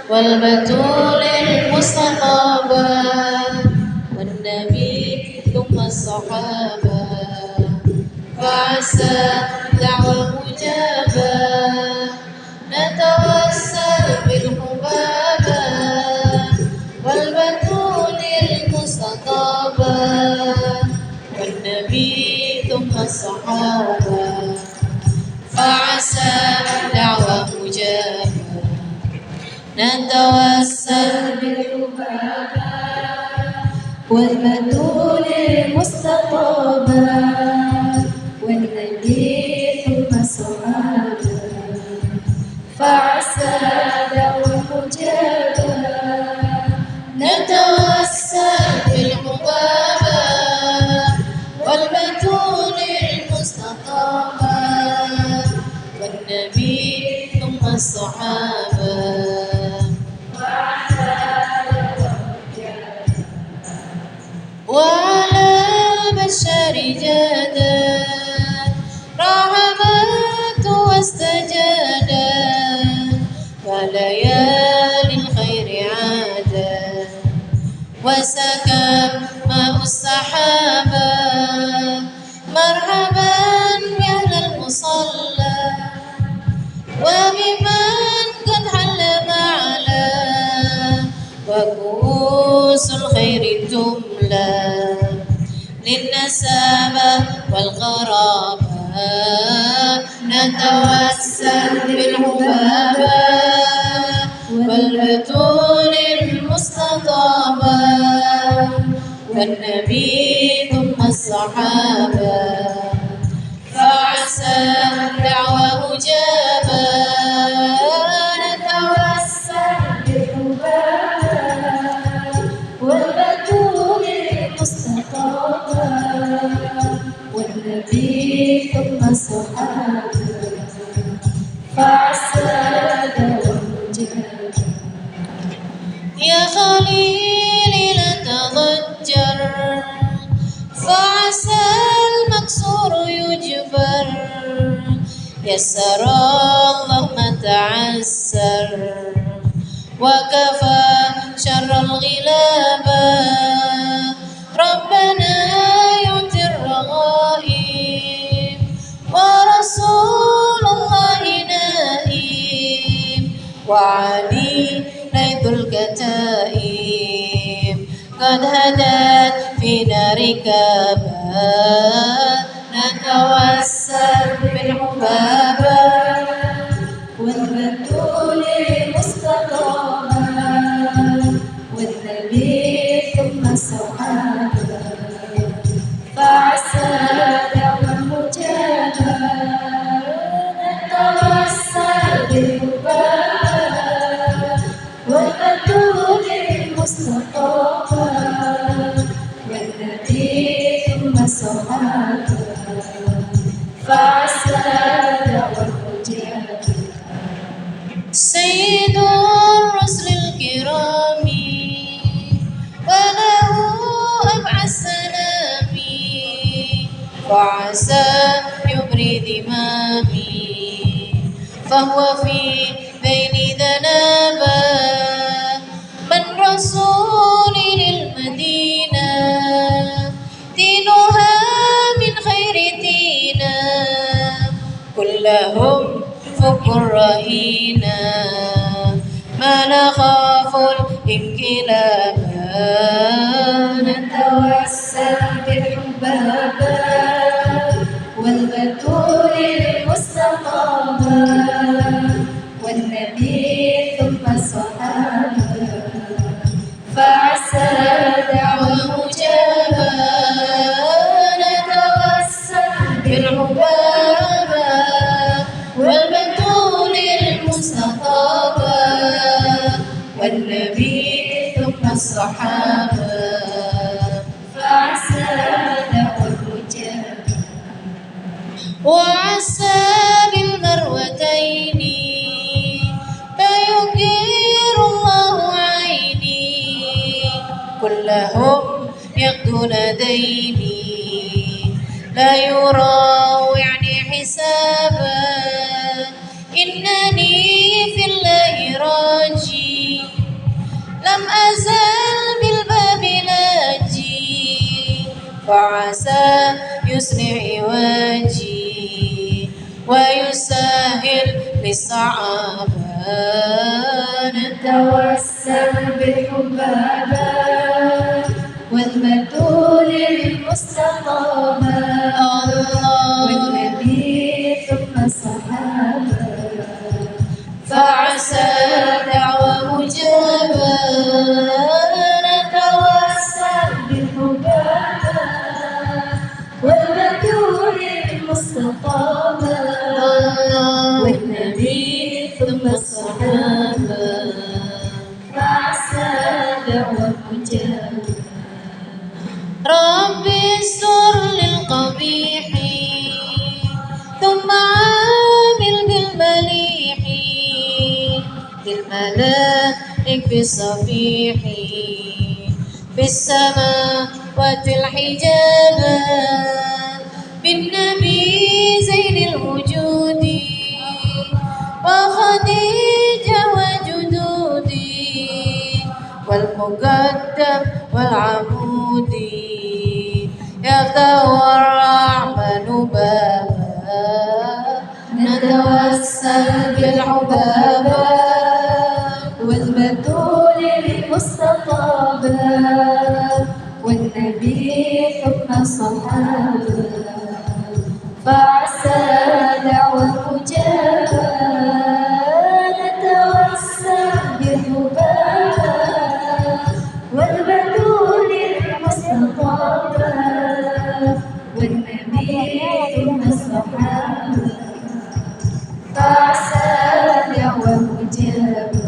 والبتول المصطفى والنبي ثم الصحابة فعسى دعوة مجابة نتوسل بالحبابة والبتول المصطفى والنبي ثم الصحابة فعسى دعوة مجابة نتوسل بالحبابة والبتول المصطفى والنبي ثم الصحابة فعسى دعوة مجابة نتوسل بالحبابة والبتول المصطفى والنبي ثم الصحابة وعلى بشر جادا رحمت واستجادا وليالي الخير عادا وسكب ماء السحابة مرحبا بأهل المصلى وبمن قد حل معنا وكؤوس الخير تملى للنسابة والغرابة نتوسل بالحبابة والبتول المستطابة والنبي ثم الصحابة فعسى دعوة مجابة نتوسل بالحبابة والبتول المستطابة والنبي ثم الصحابة فعسى دعوة مجابة يا خليلي لا تضجر فعسى المكسور يجبر يسر الله ما تعسر وكفى شر الغلابة ربنا يؤتي الرغائب ورسول الله نائم وعلي ليث الكتائب قد هدت فينا ركابا نتوسل بالحبابة والبتول المستقامة والنبي ثم الصحابة فعسى دعوة مجابة نتوسل بالحبابة والبتول المستقامة والنبي ثم الصحابة فعسى دعوة مجابة سيد الرسل الكرام وله أبعى السلام وعسى يبرد إمامي فهو في بين ذنابا من رسول للمدينة دينها من خير دينا كلهم فك رهينا ما نخاف الانقلاب نتوسل بالحبابة والبتول المستقامة والنبي ثم الصحابة فعسى دعوة مجابة نتوسل بالحبابة والبتول المستطابة والنبي ثم الصحابة فعسى دعوة مجابة وعسى بالمروتين فيغير الله عيني كلهم يقضون ديني لا يراوعني حسابا إنني في الله راجي فعسى يصلح وجهي ويسهل للصعاب. نتوسل بالحبابة والبتول المصطفى والنبي ثم الصحابة فعسى دعوة مجابة. نتوسل بالحبابة والبتول المصطفى والنبي ثم الصحابة فعسى دعوة مجابة. رب استر للقبيح ثم عامل بالمليح للملائك في الصفيح في السماوات الحجاب بالنبي زين الوجود وخديجة وجدودي والمقدم والعمود يفتح الرحمن بابا. نتوسل بالعبابة والبتول المصطفى والنبي ثم الصحابة فعسى دعوة مجابة. نتوسل بالحبابة والبتول المصطفى والنبي ثم الصحابة فعسى دعوة مجابة.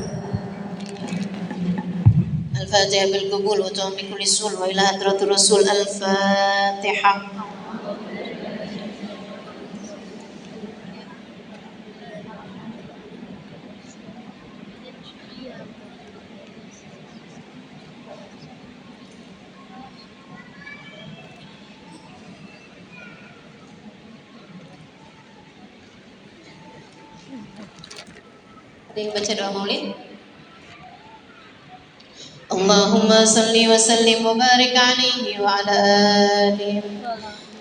الفاتحة بالقبول وتوم بكل سول وإلى حضرة الرسول. الفاتحة. Ada yang baca doa maulid? Allahumma salli wa sallim wa barik alaihi wa ala alihi.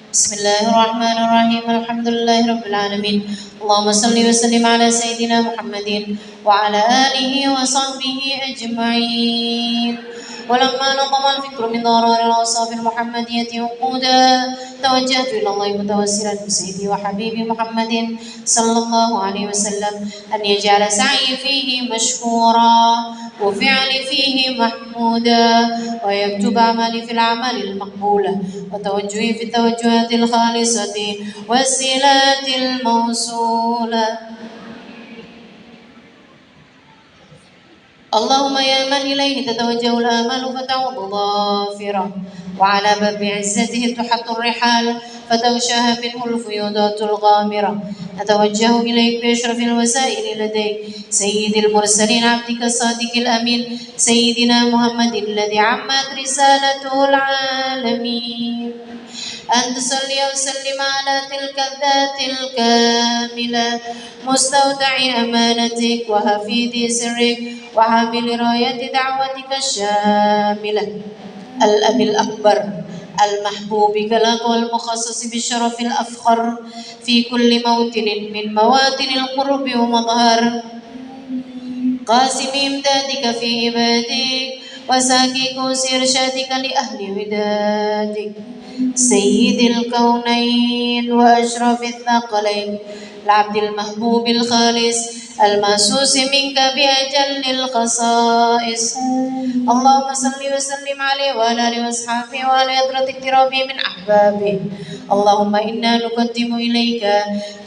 Bismillahirrahmanirrahim. Alhamdulillahi rabbil alamin. Allahumma salli wa sallim ala sayyidina Muhammadin wa ala alihi wa sahbihi ajma'in. ولما نظم الفكر من ضرر الأوصاف المحمدية وقودا توجهت إلى الله متوسلا بسيدي وحبيبي محمد صلى الله عليه وسلم أن يجعل سعي فيه مشكورا وفعلي فيه محمودا ويكتب عملي في الأعمال المقبولة وتوجهي في التوجهات الخالصة والصلات الموصولة. اللهم يا من إليه تتوجه الآمال فتعود ظافرة وعلى باب عزته تحط الرحال فتغشاها منه الفيوضات الغامرة. أتوجه إليك بأشرف الوسائل لديك سيد المرسلين عبدك الصادق الأمين سيدنا محمد الذي عمت رسالته العالمين أن تصلي وسلم على تلك الذات الكاملة مستودع أمانتك وحفيظ سرك وحامل راية دعوتك الشاملة الأب الأكبر المحبوب كلاك والمخصص بالشرف الأفخر في كل موطن من مواطن القرب ومظهر قاسم إمدادك في عبادك وساقي كوس إرشادك لأهل ودادك سيد الكونين وأشرف الثقلين العبد المحبوب الخالص الماسوس منك بأجل الخصائص. اللهم صل وسلم عليه وعلى آله وأصحابه وعلى حضرة اقترابه من أحبابه. اللهم إنا نقدم إليك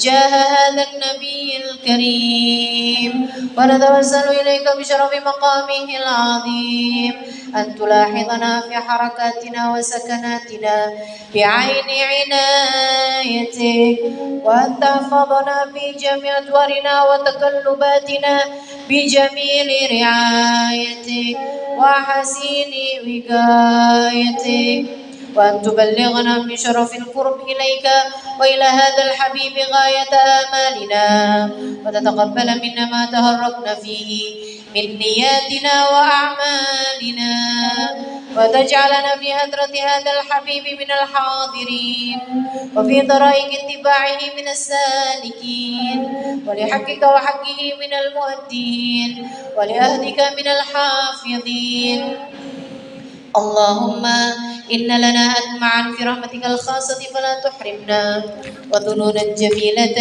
جاه هذا النبي الكريم ونتوسل إليك بشرف مقامه العظيم أن تلاحظنا في حركاتنا وسكناتنا بعين عنايتك وأن تحفظنا في جميع أدوارنا وتقلباتنا بجميل رعايتك وحسين وقايتك وأن تبلغنا من شرف القرب إليك وإلى هذا الحبيب غاية آمالنا وتتقبل منا ما تهربنا فيه من نياتنا وأعمالنا وتجعلنا في هدرة هذا الحبيب من الحاضرين وفي طريق اتباعه من السالكين ولحقك وحقه من المؤدين ولأهدك من الحافظين. اللهم إن لنا أطمعا في رحمتك الخاصة فلا تحرمنا وظنونا جميلة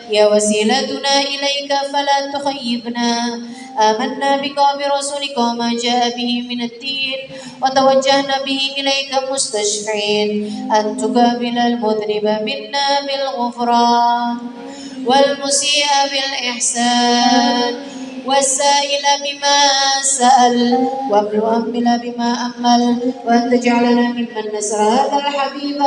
يا وسيلتنا إليك فلا تخيبنا. آمنا بك وبرسولك وما جاء به من الدين وتوجهنا به إليك مستشفعين أن تقابل المذنب منا بالغفران والمسيء بالإحسان والسائل بما سأل والمؤمل بما أمل وأن تجعلنا ممن نسر هذا الحبيب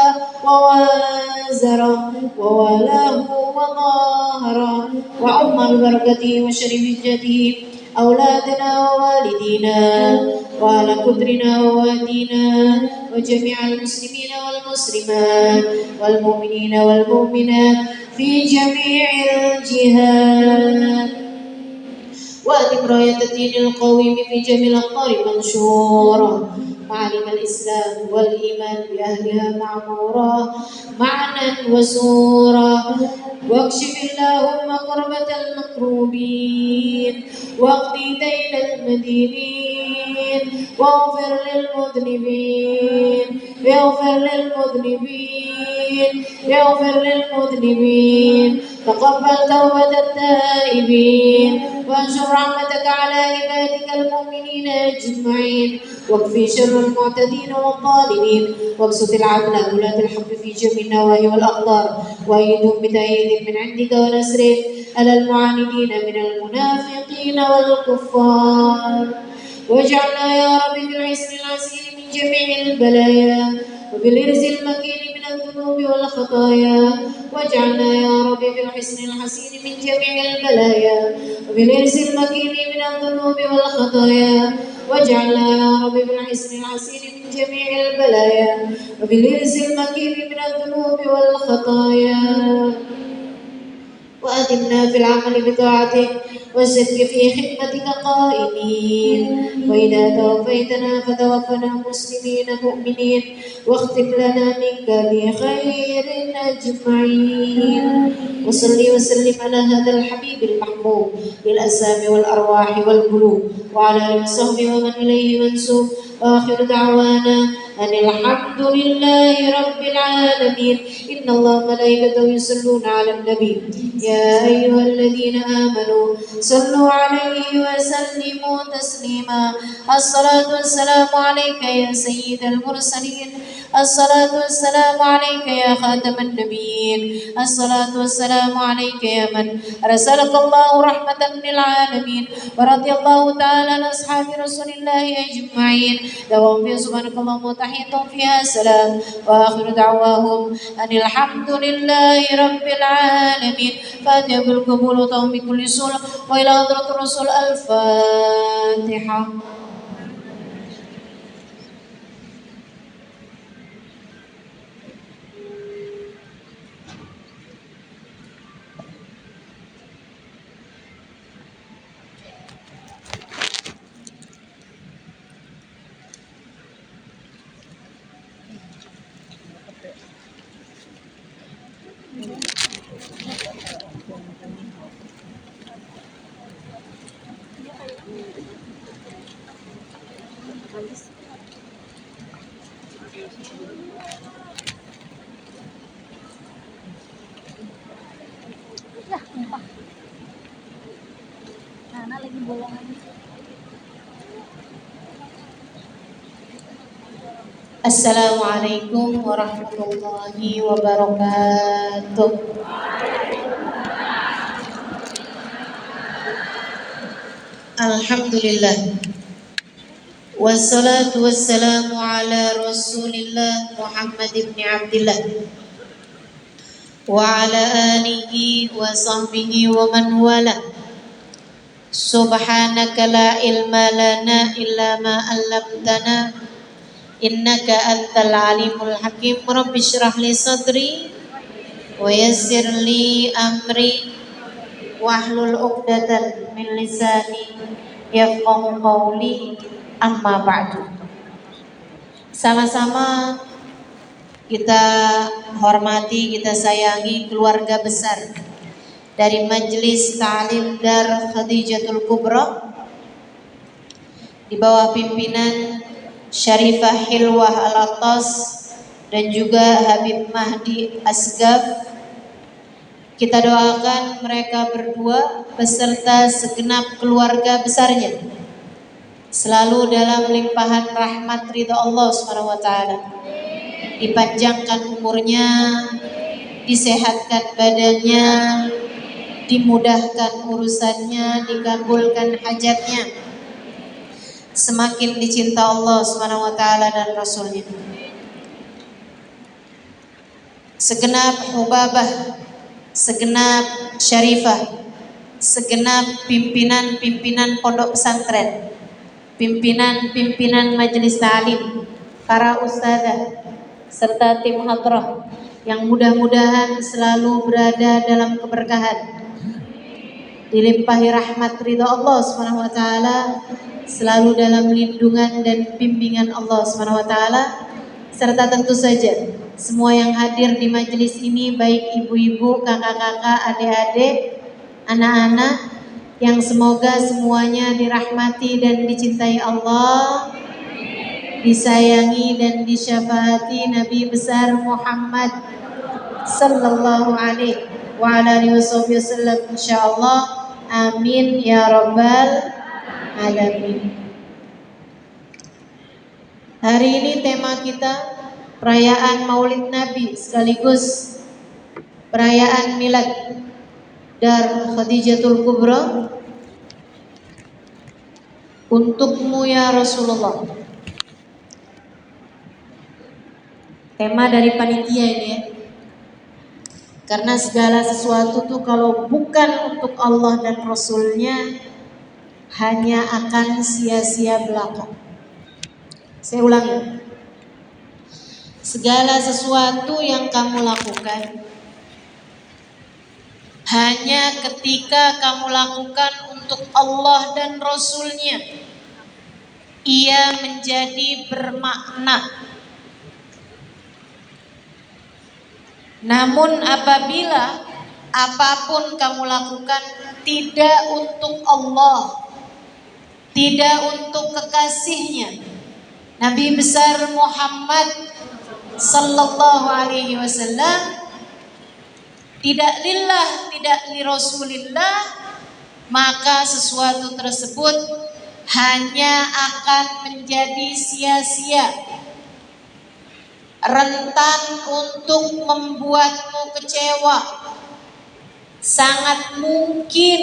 ووازره وولاه وظاهره وعم ببركته وشرف جده أولادنا ووالدينا وأهل قدرنا ووادينا وجميع المسلمين والمسلمات والمؤمنين والمؤمنات في جميع الجهات وأدم راية الدين القويم في جميع الأقطار منشورا معالم الإسلام والإيمان بأهلها معمورا معنى وسورا واكشف اللهم كربة المكروبين واقضي دين المدينين واغفر للمذنبين تقبل توبة التائبين وانشر رحمتك على عبادك المؤمنين أجمعين واكفي شر المعتدين والظالمين وابسط العدل ولاة الحق في جميع النواهي والأقدار وأيدهم بتأييد من عندك ونسر على المعاندين من المنافقين والكفار واجعلنا يا رب بالعسر العسير من جميع البلايا وبالإرز المكين من الذنوب والخطايا واجعلنا يا رب بالحسن الحسين من جميع البلايا وبالإرز المكين من الذنوب والخطايا واجعلنا يا رب بالحسن الحسين من جميع البلايا وبالإرز المكين من الذنوب والخطايا وأدمنا في العمل بطاعتك والصدق في خدمتك قائمين وإذا توفيتنا فتوفنا مسلمين مؤمنين واختم لنا منك بخير أجمعين وصلي وسلم على هذا الحبيب المحبوب للأسامي والأرواح والقلوب وعلى آله وصحبه ومن إليه منسوب وآخر دعوانا أن الحمد لله رب العالمين. إن الله وملائكته يصلون على النبي يا أيها الذين آمنوا صلوا عليه وسلموا تسليما. الصلاة والسلام عليك يا سيد المرسلين الصلاة والسلام عليك يا خاتم النبيين الصلاة والسلام عليك يا من أرسلك الله رحمة للعالمين ورضي الله تعالى عن أصحاب رسول الله أجمعين دوام في سبحانك اللهم وتحيتهم فيها سلام وآخر دعواهم أن الحمد لله رب العالمين. فاتح بالقبول وطعم بكل سوء وإلى حضرة الرسول الفاتحة. Assalamualaikum warahmatullahi wabarakatuh. Alhamdulillah. Wassalatu wassalamu ala Rasulillah Muhammad ibn Abdillah wa ala alihi wa sahbihi wa man wala. Subhanaka la ilma lana illa ma 'allamtana innaka antal alimul hakim. Rabbi shrah li sadri wa yassir li amri wahlul 'uqdatan min lisani yafqahu qawli. Amma ba'du. Sama-sama kita hormati, kita sayangi keluarga besar dari Majelis Ta'lim Dar Khadijatul Kubra di bawah pimpinan Syarifah Hilwah Al-Attas dan juga Habib Mahdi Asgaf. Kita doakan mereka berdua beserta segenap keluarga besarnya selalu dalam limpahan rahmat ridha Allah Subhanahu wa taala. Dipanjangkan umurnya, disehatkan badannya, dimudahkan urusannya, dikabulkan hajatnya, semakin dicinta Allah Subhanahu wa taala dan Rasulnya. Segenap Hubabah, segenap Syarifah, segenap pimpinan-pimpinan pondok pesantren, pimpinan-pimpinan majelis ta'lim, para ustadzah serta tim hadrah yang mudah-mudahan selalu berada dalam keberkahan, dilimpahi rahmat ridha Allah Subhanahu wa taala, selalu dalam lindungan dan bimbingan Allah Subhanahu wa taala, serta tentu saja semua yang hadir di majelis ini, baik ibu-ibu, kakak-kakak, adik-adik, anak-anak, yang semoga semuanya dirahmati dan dicintai Allah, disayangi dan disyafaati Nabi besar Muhammad sallallahu alaihi wa alihi wasallam, insyaallah. Amin ya rabbal alamin. Hari ini tema kita perayaan Maulid Nabi sekaligus perayaan Milad Dar Khadijatul Kubra. Untukmu ya Rasulullah. Tema dari panitia ini ya. Karena segala sesuatu tuh kalau bukan untuk Allah dan Rasulnya hanya akan sia-sia belaka. Saya ulangi. Segala sesuatu yang kamu lakukan hanya ketika kamu lakukan untuk Allah dan Rasulnya, ia menjadi bermakna. Namun apabila apapun kamu lakukan tidak untuk Allah, tidak untuk kekasihnya, Nabi besar Muhammad sallallahu alaihi wasallam, tidak lillah, tidak li Rasulillah, maka sesuatu tersebut hanya akan menjadi sia-sia, rentan untuk membuatmu kecewa. Sangat mungkin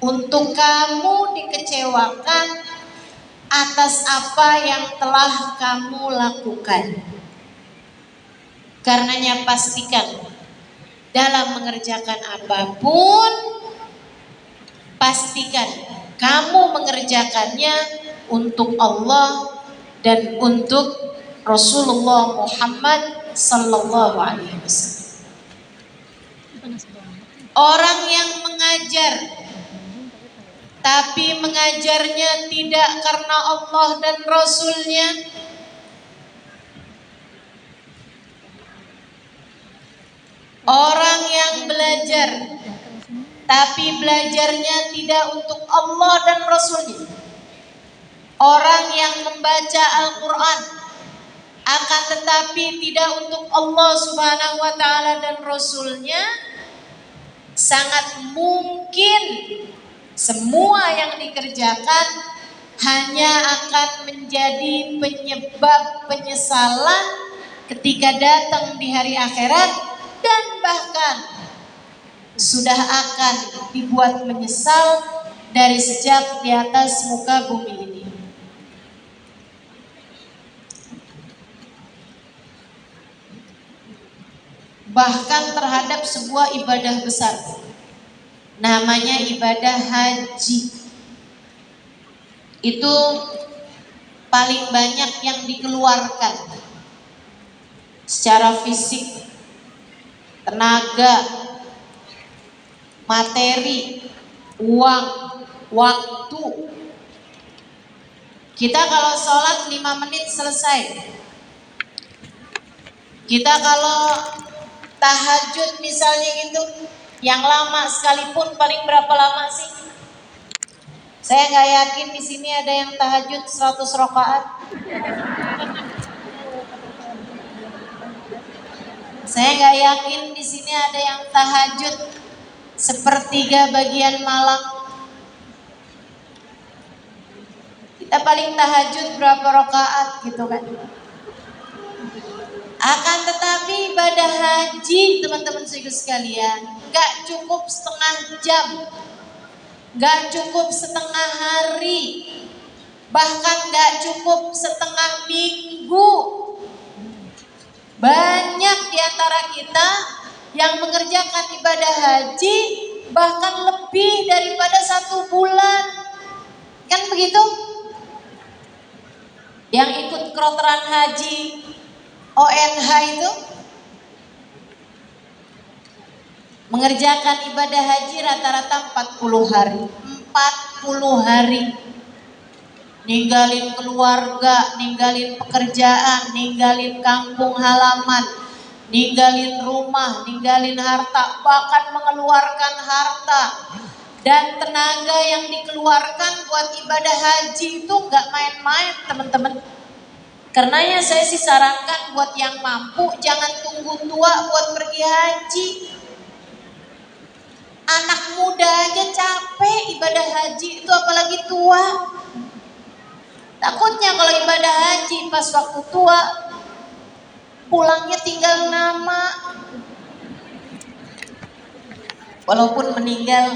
untuk kamu dikecewakan atas apa yang telah kamu lakukan. Karenanya pastikan dalam mengerjakan apapun, pastikan kamu mengerjakannya untuk Allah dan untuk Rasulullah Muhammad sallallahu alaihi wasallam. Orang yang mengajar tapi mengajarnya tidak karena Allah dan Rasulnya, orang yang belajar tapi belajarnya tidak untuk Allah dan Rasulnya, orang yang membaca Al-Quran akan tetapi tidak untuk Allah Subhanahu wa taala dan Rasulnya, sangat mungkin semua yang dikerjakan hanya akan menjadi penyebab penyesalan ketika datang di hari akhirat, dan bahkan sudah akan dibuat menyesal dari sejak di atas muka bumi ini. Bahkan terhadap sebuah ibadah besar, namanya ibadah haji, itu paling banyak yang dikeluarkan secara fisik, tenaga, materi, uang, waktu. Kita kalau sholat 5 menit selesai, Kita kalau tahajud misalnya gitu, yang lama sekalipun paling berapa lama sih? Saya nggak yakin di sini ada yang tahajud 100 rakaat. Saya nggak yakin di sini ada yang tahajud sepertiga bagian malam. Kita paling tahajud berapa rakaat gitu kan? Akan tetapi ibadah haji teman-teman sekalian nggak cukup setengah jam, nggak cukup setengah hari, bahkan nggak cukup setengah minggu. Banyak di antara kita yang mengerjakan ibadah haji bahkan lebih daripada 1 bulan, kan begitu? Yang ikut kedokteran haji ONH itu mengerjakan ibadah haji rata-rata 40 hari. 40 hari. Ninggalin keluarga, ninggalin pekerjaan, ninggalin kampung halaman, ninggalin rumah, ninggalin harta, bahkan mengeluarkan harta dan tenaga yang dikeluarkan buat ibadah haji itu nggak main-main teman-teman. Karenanya saya sih sarankan buat yang mampu jangan tunggu tua buat pergi haji. Anak muda aja capek ibadah haji itu apalagi tua. Takutnya kalau ibadah haji pas waktu tua pulangnya tinggal nama. Walaupun meninggal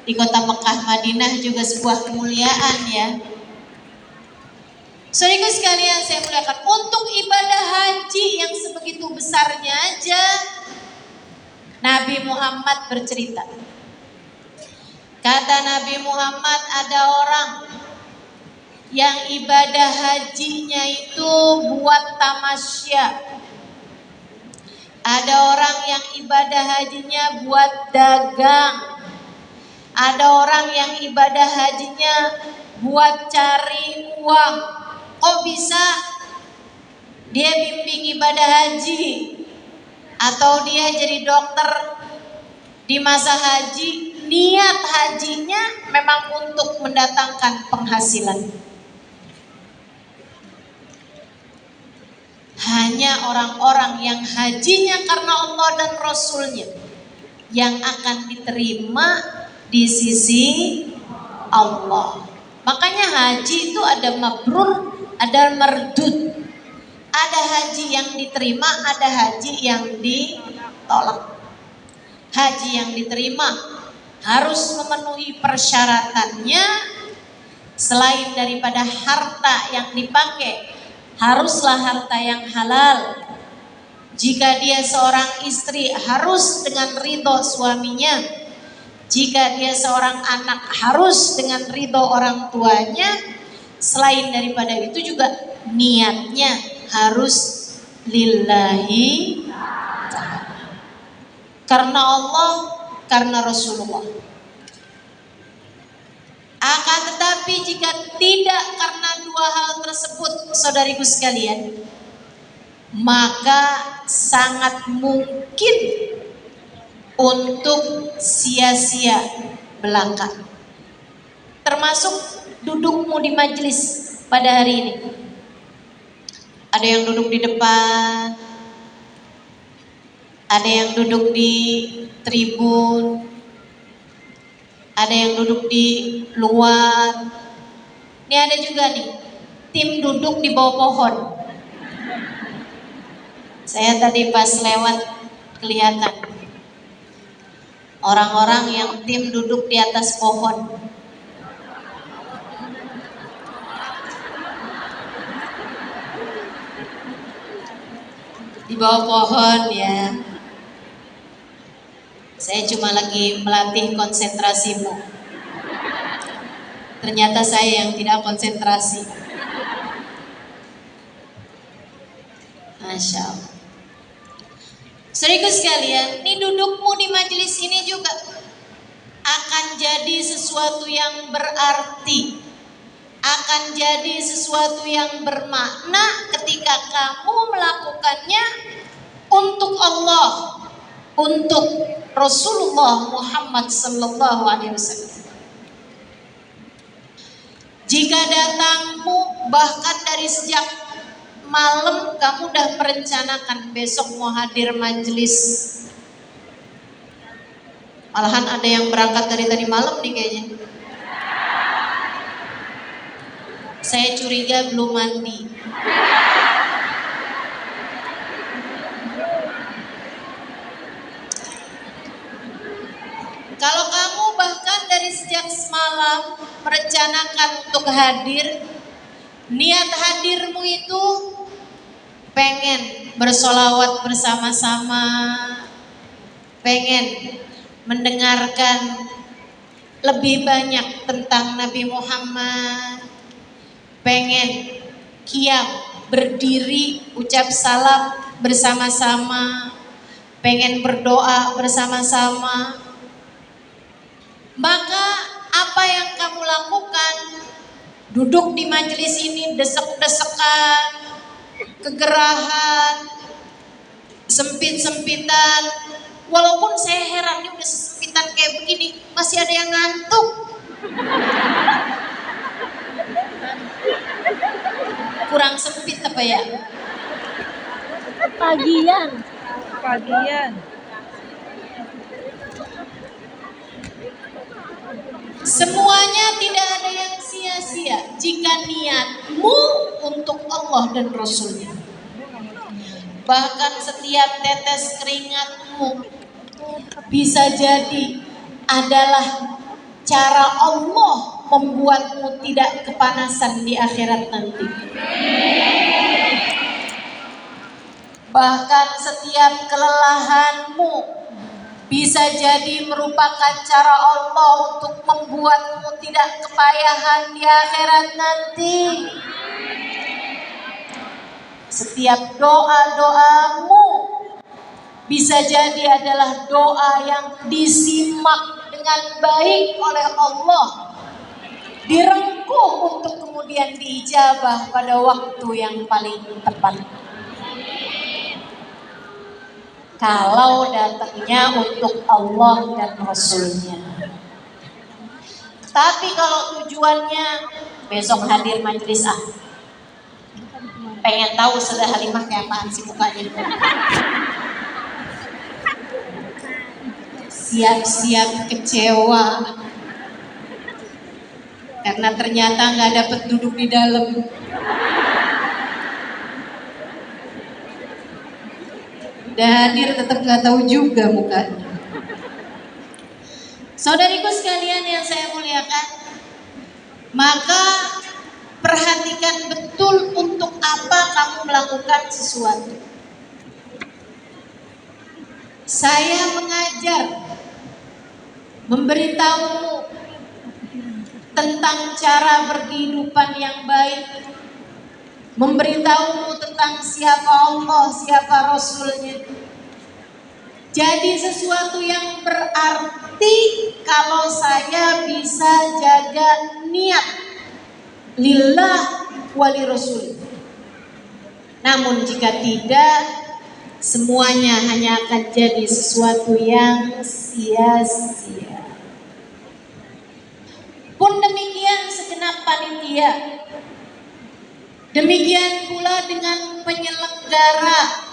di kota Mekah Madinah juga sebuah kemuliaan ya. Saudara sekalian saya muliakan, untuk ibadah haji yang sebegitu besarnya aja Nabi Muhammad bercerita. Kata Nabi Muhammad, ada orang yang ibadah hajinya itu buat tamasya. Ada orang yang ibadah hajinya buat dagang. Ada orang yang ibadah hajinya buat cari uang. Kok bisa dia bimbing ibadah haji atau dia jadi dokter di masa haji? Niat hajinya memang untuk mendatangkan penghasilan. Hanya orang-orang yang hajinya karena Allah dan Rasulnya yang akan diterima di sisi Allah. Makanya haji itu ada mabrur, ada mardud. Ada haji yang diterima, ada haji yang ditolak. Haji yang diterima harus memenuhi persyaratannya. Selain daripada harta yang dipakai, haruslah harta yang halal. Jika dia seorang istri, harus dengan ridho suaminya. Jika dia seorang anak, harus dengan ridho orang tuanya. Selain daripada itu juga niatnya harus lillahi karena Allah, karena Rasulullah. Akan tetapi jika tidak karena dua hal tersebut saudariku sekalian, maka sangat mungkin untuk sia-sia belaka. Termasuk dudukmu di majelis pada hari ini. Ada yang duduk di depan, ada yang duduk di tribun, ada yang duduk di luar. Ini ada juga nih, tim duduk di bawah pohon. Saya tadi pas lewat kelihatan orang-orang yang tim duduk di atas pohon. Di bawah pohon ya. Saya cuma lagi melatih konsentrasimu. Ternyata saya yang tidak konsentrasi. Masya Allah. Saudaraku sekalian, ini dudukmu di majelis ini juga akan jadi sesuatu yang berarti, akan jadi sesuatu yang bermakna ketika kamu melakukannya untuk Allah, untuk Rasulullah Muhammad sallallahu alaihi wasallam. Jika datangmu bahkan dari sejak malam kamu udah merencanakan besok mau hadir majelis. Malahan ada yang berangkat dari tadi malam nih kayaknya. Saya curiga belum mandi. Kalau kamu bahkan dari sejak semalam merencanakan untuk hadir, niat hadirmu itu pengen bersolawat bersama-sama, pengen mendengarkan lebih banyak tentang Nabi Muhammad, pengen qiyam berdiri ucap salam bersama-sama, pengen berdoa bersama-sama, maka apa yang kamu lakukan? Duduk di majelis ini desek-desekan, kegerahan, sempit-sempitan. Walaupun saya heran, ini udah sesempitan kayak begini, masih ada yang ngantuk. Kurang sempit apa ya? Pagian. Semuanya tidak ada yang sia-sia jika niatmu untuk Allah dan Rasulnya. Bahkan setiap tetes keringatmu bisa jadi adalah cara Allah membuatmu tidak kepanasan di akhirat nanti. Bahkan setiap kelelahanmu bisa jadi merupakan cara Allah untuk membuatmu tidak kepayahan di akhirat nanti. Setiap doa-doamu bisa jadi adalah doa yang disimak dengan baik oleh Allah, direngkuh untuk kemudian diijabah pada waktu yang paling tepat. Kalau datangnya untuk Allah dan Rasulnya. Tapi kalau tujuannya besok hadir majelis pengen tahu sudah Halimah kayak apaan sih mukanya. Siap-siap kecewa karena ternyata nggak dapet duduk di dalam. Udah hadir tetap nggak tahu juga mukanya. Saudariku sekalian yang saya muliakan, maka perhatikan betul untuk apa kamu melakukan sesuatu. Saya mengajar, memberitahumu tentang cara berkehidupan yang baik, memberitahumu tentang siapa Allah, siapa Rasulnya. Jadi sesuatu yang berarti kalau saya bisa jaga niat lillah wali rasul. Namun jika tidak, semuanya hanya akan jadi sesuatu yang sia-sia. Pun demikian segenap panitia. Demikian pula dengan penyelenggara.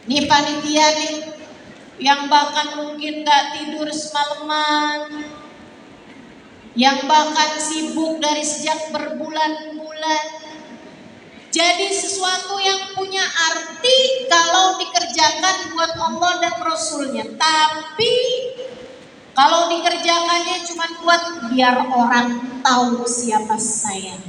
Nih panitia nih yang bahkan mungkin gak tidur semalaman, yang bahkan sibuk dari sejak berbulan-bulan. Jadi sesuatu yang punya arti kalau dikerjakan buat Allah dan Rasulnya. Tapi kalau dikerjakannya cuma buat biar orang tahu siapa saya.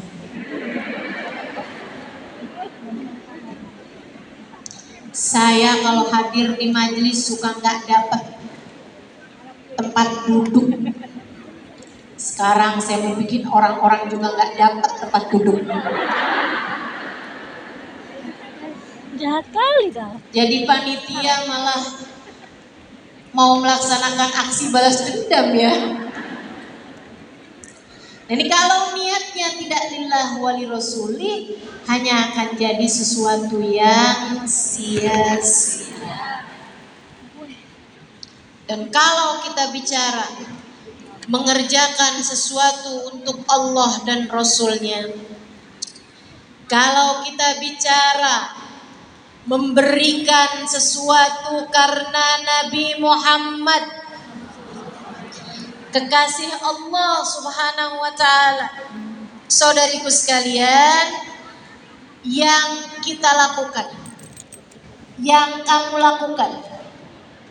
Saya kalau hadir di majelis suka nggak dapat tempat duduk. Sekarang saya mau bikin orang-orang juga nggak dapat tempat duduk. Jahat kali dah. Jadi panitia malah mau melaksanakan aksi balas dendam ya. Jadi kalau niatnya tidak lillah lillah wa lirasuli hanya akan jadi sesuatu yang sia-sia. Dan kalau kita bicara mengerjakan sesuatu untuk Allah dan Rasulnya, kalau kita bicara memberikan sesuatu karena Nabi Muhammad, kekasih Allah Subhanahu wa Ta'ala, saudariku sekalian, yang kita lakukan, yang kamu lakukan,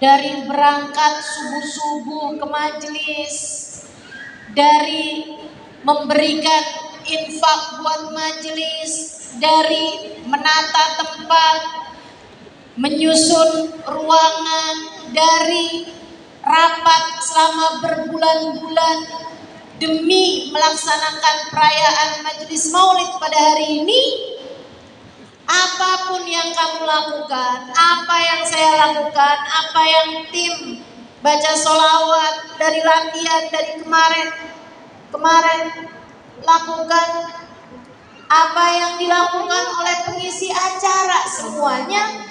dari berangkat subuh-subuh ke majelis, dari memberikan infak buat majelis, dari menata tempat, menyusun ruangan, dari rapat selama berbulan-bulan demi melaksanakan perayaan majelis maulid pada hari ini. Apapun yang kamu lakukan, apa yang saya lakukan, apa yang tim baca sholawat dari latihan dari kemarin lakukan, apa yang dilakukan oleh pengisi acara, semuanya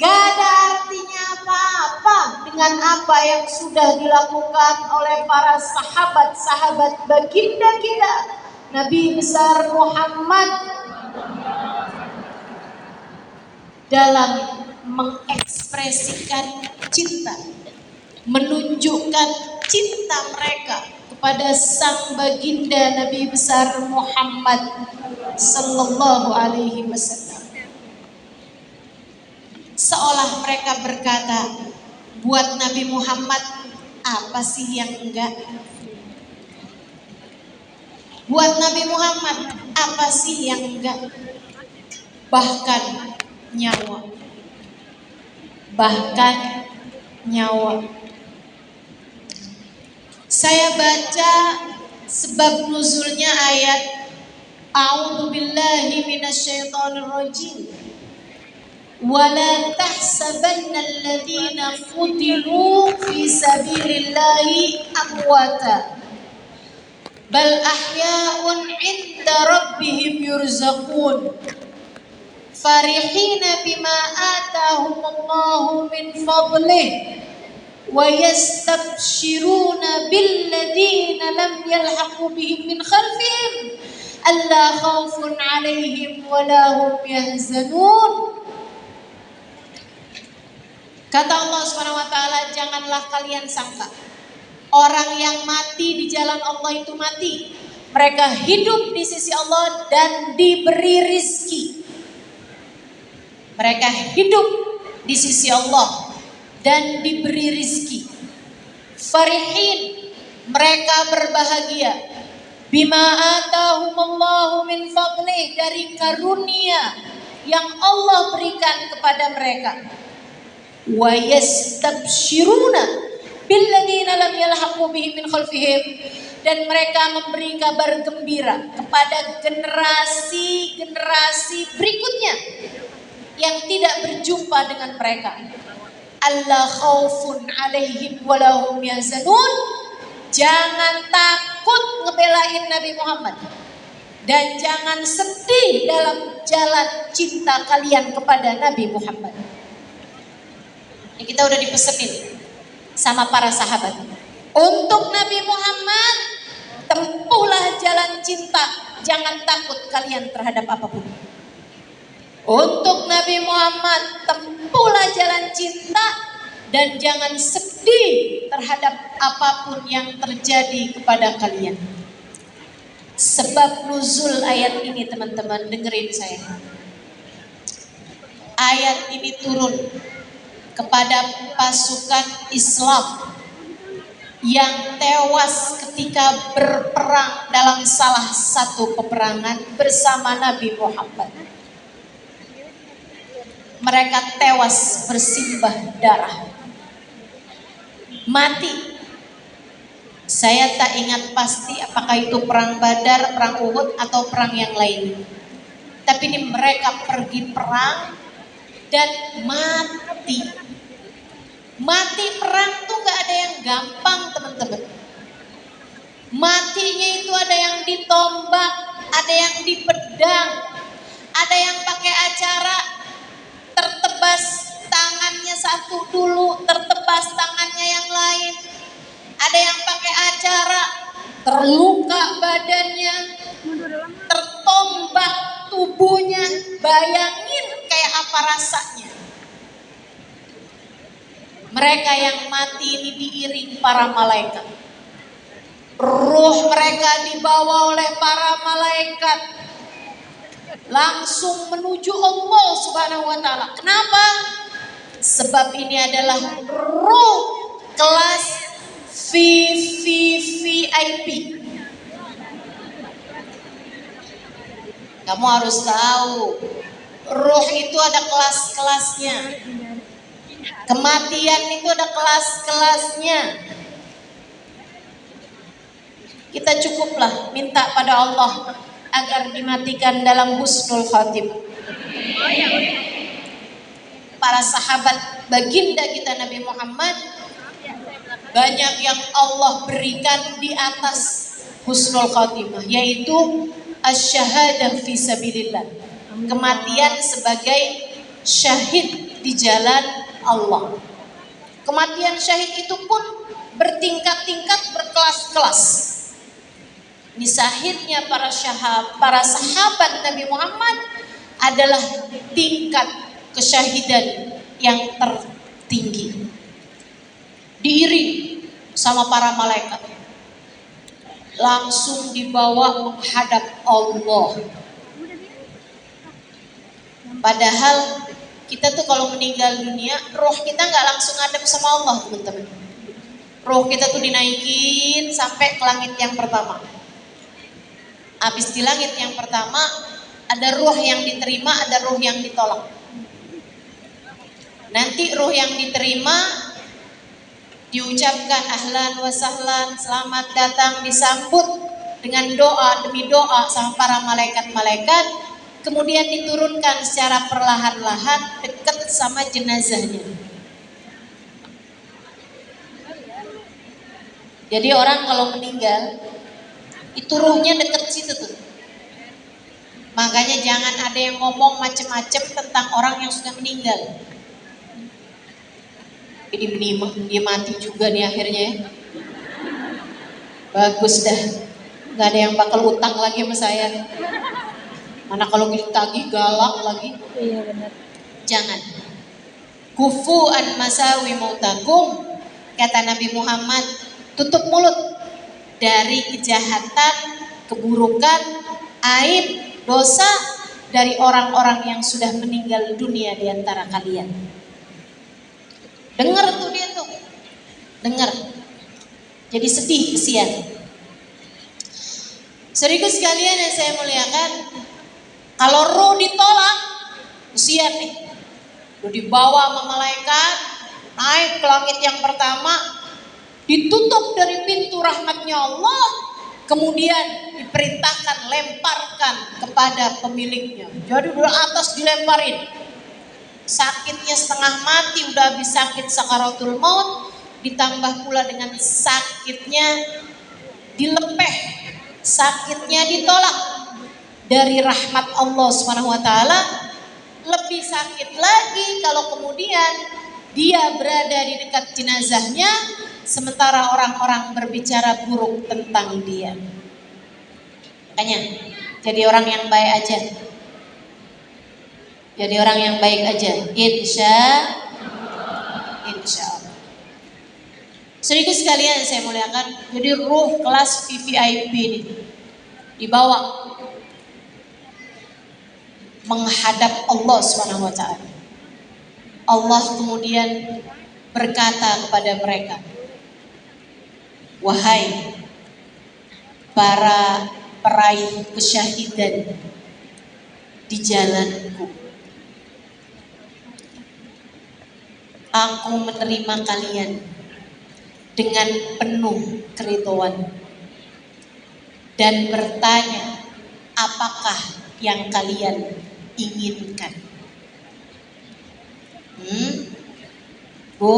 gak ada artinya apa-apa dengan apa yang sudah dilakukan oleh para sahabat-sahabat baginda kita Nabi besar Muhammad dalam mengekspresikan cinta, menunjukkan cinta mereka kepada sang baginda Nabi besar Muhammad sallallahu alaihi wasallam. Seolah mereka berkata, buat Nabi Muhammad apa sih yang enggak? Buat Nabi Muhammad apa sih yang enggak? Bahkan nyawa. Saya baca sebab nuzulnya ayat A'udzu billahi minasyaitonir rajim. Wala tahsabanna alladziina qutilu fi sabilillahi amwata bal ahya'un 'inda rabbihim yurzaqun. Farihina bima atahumullahu min fadlih wa yastabshiruna billadina lam yalhaqu bihim min khalfihim alla khawfun 'alaihim wa la hum yahzanun. Kata Allah Subhanahu wa taala, janganlah kalian sangka orang yang mati di jalan Allah itu mati. Mereka hidup di sisi Allah dan diberi rizki. Mereka hidup di sisi Allah dan diberi rizki. Farihin, mereka berbahagia. Bima atahumullahu min fadlih, dari karunia yang Allah berikan kepada mereka. Wa yastabshiruna billadzina lam yalhaqu bihim min khalfihim, dan mereka memberi kabar gembira kepada generasi-generasi berikutnya yang tidak berjumpa dengan mereka. Alla khaufun 'alaihim wa lahum yahzanun. Jangan takut ngebelain Nabi Muhammad dan jangan sedih dalam jalan cinta kalian kepada Nabi Muhammad. Ini kita udah dipesenin sama para sahabat. Untuk Nabi Muhammad, tempuhlah jalan cinta, jangan takut kalian terhadap apapun. Untuk Nabi Muhammad, tempuhlah jalan cinta dan jangan sedih terhadap apapun yang terjadi kepada kalian. Sebab nuzul ayat ini, teman-teman, dengerin saya. Ayat ini turun kepada pasukan Islam yang tewas ketika berperang dalam salah satu peperangan bersama Nabi Muhammad. Mereka tewas bersimbah darah, mati. Saya tak ingat pasti apakah itu perang Badar, perang Uhud, atau perang yang lain. Tapi ini mereka pergi perang dan mati. Mati perang tuh gak ada yang gampang, teman-teman. Matinya itu ada yang ditombak, ada yang di pedang, ada yang pakai acara tertebas tangannya satu dulu, tertebas tangannya yang lain. Ada yang pakai acara terluka badannya, tertombak tubuhnya. Bayangin kayak apa rasanya. Mereka yang mati ini diiring para malaikat. Ruh mereka dibawa oleh para malaikat langsung menuju Allah Subhanahu wa taala. Kenapa? Sebab ini adalah ruh kelas VVVIP. Kamu harus tahu, ruh itu ada kelas-kelasnya. Kematian itu ada kelas-kelasnya. Kita cukuplah minta pada Allah agar dimatikan dalam husnul khatimah. Para sahabat baginda kita Nabi Muhammad, banyak yang Allah berikan di atas husnul khatimah, yaitu asy-syahadah fi sabilillah, kematian sebagai syahid di jalan Allah. Kematian syahid itu pun bertingkat-tingkat, berkelas-kelas. Ini syahidnya para sahabat Nabi Muhammad adalah tingkat kesyahidan yang tertinggi. Diiring sama para malaikat, langsung dibawa menghadap Allah. Padahal kita tuh kalau meninggal dunia, roh kita nggak langsung ngadep sama Allah, teman-teman. Roh kita tuh dinaikin sampai ke langit yang pertama. Habis di langit yang pertama, ada ruh yang diterima, ada ruh yang ditolak. Nanti ruh yang diterima diucapkan ahlan wa sahlan, selamat datang, disambut dengan doa demi doa sama para malaikat-malaikat. Kemudian diturunkan secara perlahan-lahan dekat sama jenazahnya. Jadi orang kalau meninggal itu ruhnya deket situ tuh. Makanya jangan ada yang ngomong macem-macem tentang orang yang sudah meninggal. Jadi dia mati juga nih akhirnya ya. Bagus dah, gak ada yang bakal utang lagi sama saya. Mana kalau ditagih galak lagi. Iya benar. Jangan. Kufu'an masawi mautakum, kata Nabi Muhammad, tutup mulut dari kejahatan, keburukan, aib, dosa dari orang-orang yang sudah meninggal dunia di antara kalian. Dengar tuh dia tuh, dengar. Jadi sedih, kesian. Saudaraku sekalian yang saya muliakan, kalau roh ditolak, kesian nih. Udah dibawa sama malaikat, naik ke langit yang pertama, ditutup dari pintu rahmatnya Allah, kemudian diperintahkan lemparkan kepada pemiliknya. Jadi dari atas dilemparin, sakitnya setengah mati, udah habis sakit sakaratul maut, ditambah pula dengan sakitnya dilepeh, sakitnya ditolak dari rahmat Allah SWT. Lebih sakit lagi kalau kemudian dia berada di dekat jenazahnya, sementara orang-orang berbicara buruk tentang dia. Makanya jadi orang yang baik aja. Jadi orang yang baik aja. Insya Allah. Sedikit sekalian saya muliakan. Jadi ruh kelas VVIP ini dibawa menghadap Allah SWT. Allah kemudian berkata kepada mereka, wahai para peraih kesyahidan di jalanku, aku menerima kalian dengan penuh keridhaan dan bertanya, apakah yang kalian inginkan? Bu,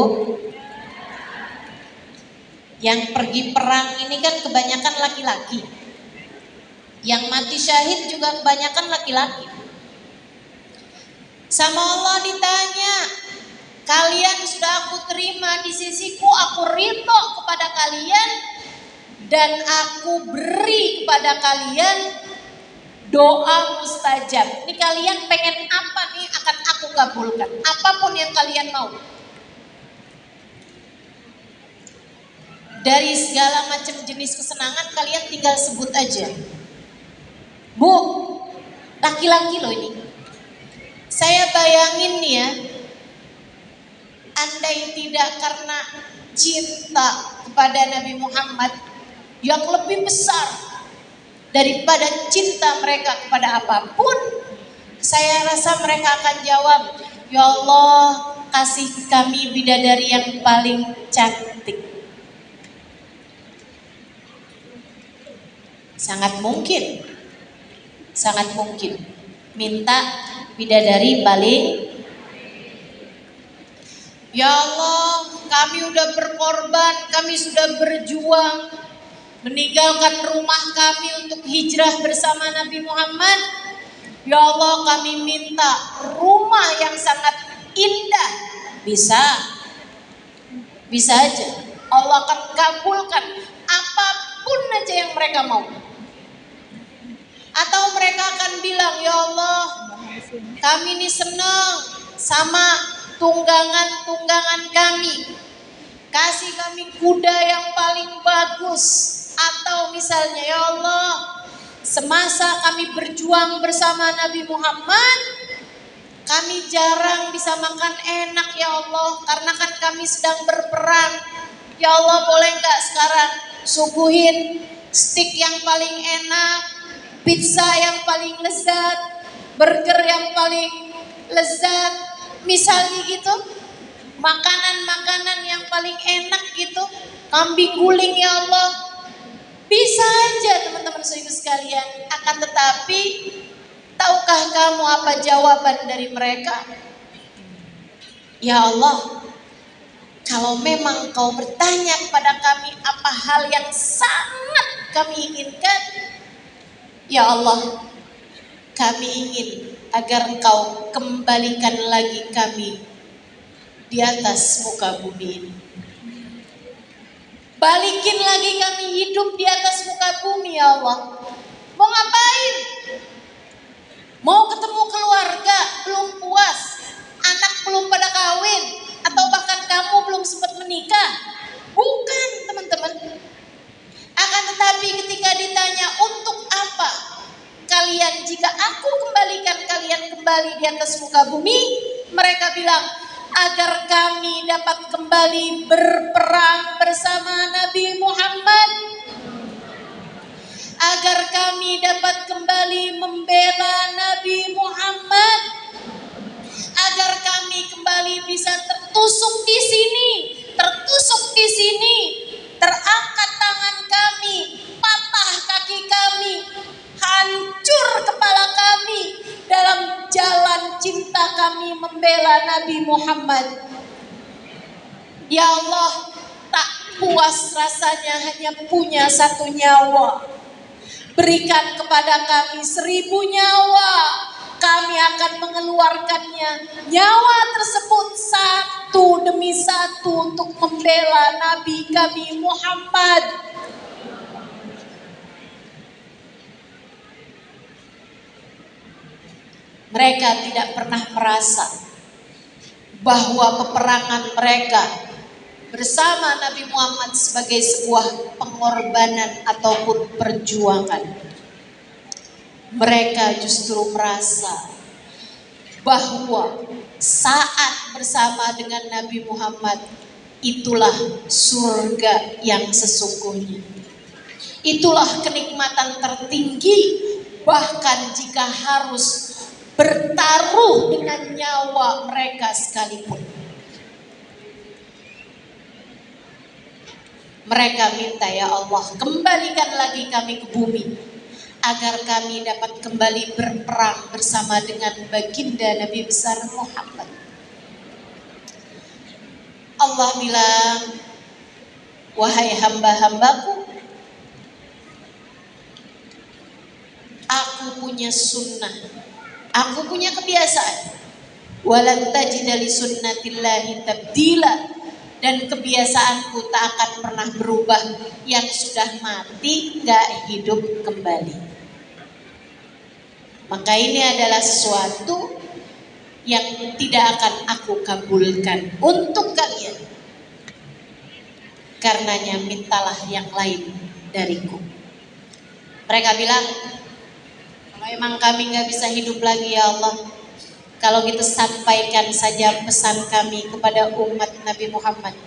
yang pergi perang ini kan kebanyakan laki-laki. Yang mati syahid juga kebanyakan laki-laki. Sama Allah ditanya, kalian sudah aku terima di sisiku, aku ridho kepada kalian, dan aku beri kepada kalian doa mustajab. Ini kalian pengen apa nih, akan aku kabulkan. Apapun yang kalian mau. Dari segala macam jenis kesenangan kalian tinggal sebut aja. Bu, laki-laki loh ini. Saya bayangin nih ya, andai tidak karena cinta kepada Nabi Muhammad yang lebih besar daripada cinta mereka kepada apapun, saya rasa mereka akan jawab, ya Allah, kasih kami bidadari yang paling cantik. Sangat mungkin minta bidadari paling. Ya Allah, kami udah berkorban, kami sudah berjuang meninggalkan rumah kami untuk hijrah bersama Nabi Muhammad. Ya Allah, kami minta rumah yang sangat indah. Bisa aja Allah akan kabulkan apapun aja yang mereka mau. Atau mereka akan bilang, ya Allah, kami ini senang sama tunggangan kami, kasih kami kuda yang paling bagus. Atau misalnya, ya Allah, semasa kami berjuang bersama Nabi Muhammad, kami jarang bisa makan enak ya Allah, karena kan kami sedang berperang. Ya Allah, boleh gak sekarang suguhin steak yang paling enak, pizza yang paling lezat, burger yang paling lezat, misalnya gitu. Makanan-makanan yang paling enak gitu, kambing guling ya Allah. Bisa aja teman-teman saudara sekalian. Akan tetapi, tahukah kamu apa jawaban dari mereka? Ya Allah, kalau memang kau bertanya kepada kami apa hal yang sangat kami inginkan, ya Allah, kami ingin agar Engkau kembalikan lagi kami di atas muka bumi ini. Balikin lagi kami hidup di atas muka bumi ya Allah. Mau ngapain? Mau ketemu keluarga belum puas, anak belum pada kawin, atau bahkan kamu belum sempat menikah? Bukan teman-teman. Akan tetapi ketika ditanya untuk apa kalian, jika aku kembalikan kalian kembali di atas muka bumi, mereka bilang, agar kami dapat kembali berperang bersama Nabi Muhammad, agar kami dapat kembali membela Nabi Muhammad, agar kami kembali bisa tertusuk di sini, terangkat tangan kami, patah kaki kami, hancur kepala kami dalam jalan cinta kami membela Nabi Muhammad. Ya Allah, tak puas rasanya hanya punya satu nyawa. Berikan kepada kami 1000 nyawa. Kami akan mengeluarkannya, nyawa tersebut satu demi satu untuk membela Nabi kami Muhammad. Mereka tidak pernah merasa bahwa peperangan mereka bersama Nabi Muhammad sebagai sebuah pengorbanan ataupun perjuangan. Mereka justru merasa bahwa saat bersama dengan Nabi Muhammad itulah surga yang sesungguhnya. Itulah kenikmatan tertinggi, bahkan jika harus bertaruh dengan nyawa mereka sekalipun. Mereka minta, ya Allah, kembalikan lagi kami ke bumi, agar kami dapat kembali berperang bersama dengan baginda Nabi besar Muhammad. Allah bilang, wahai hamba-hambaku, Aku punya sunnah, aku punya kebiasaan. Walan tajida li sunnatillahi tabdila, dan kebiasaanku tak akan pernah berubah. Yang sudah mati gak hidup kembali. Maka ini adalah sesuatu yang tidak akan aku kabulkan untuk kalian. Karenanya mintalah yang lain dariku. Mereka bilang, kalau emang kami gak bisa hidup lagi ya Allah, kalau gitu sampaikan saja pesan kami kepada umat Nabi Muhammad.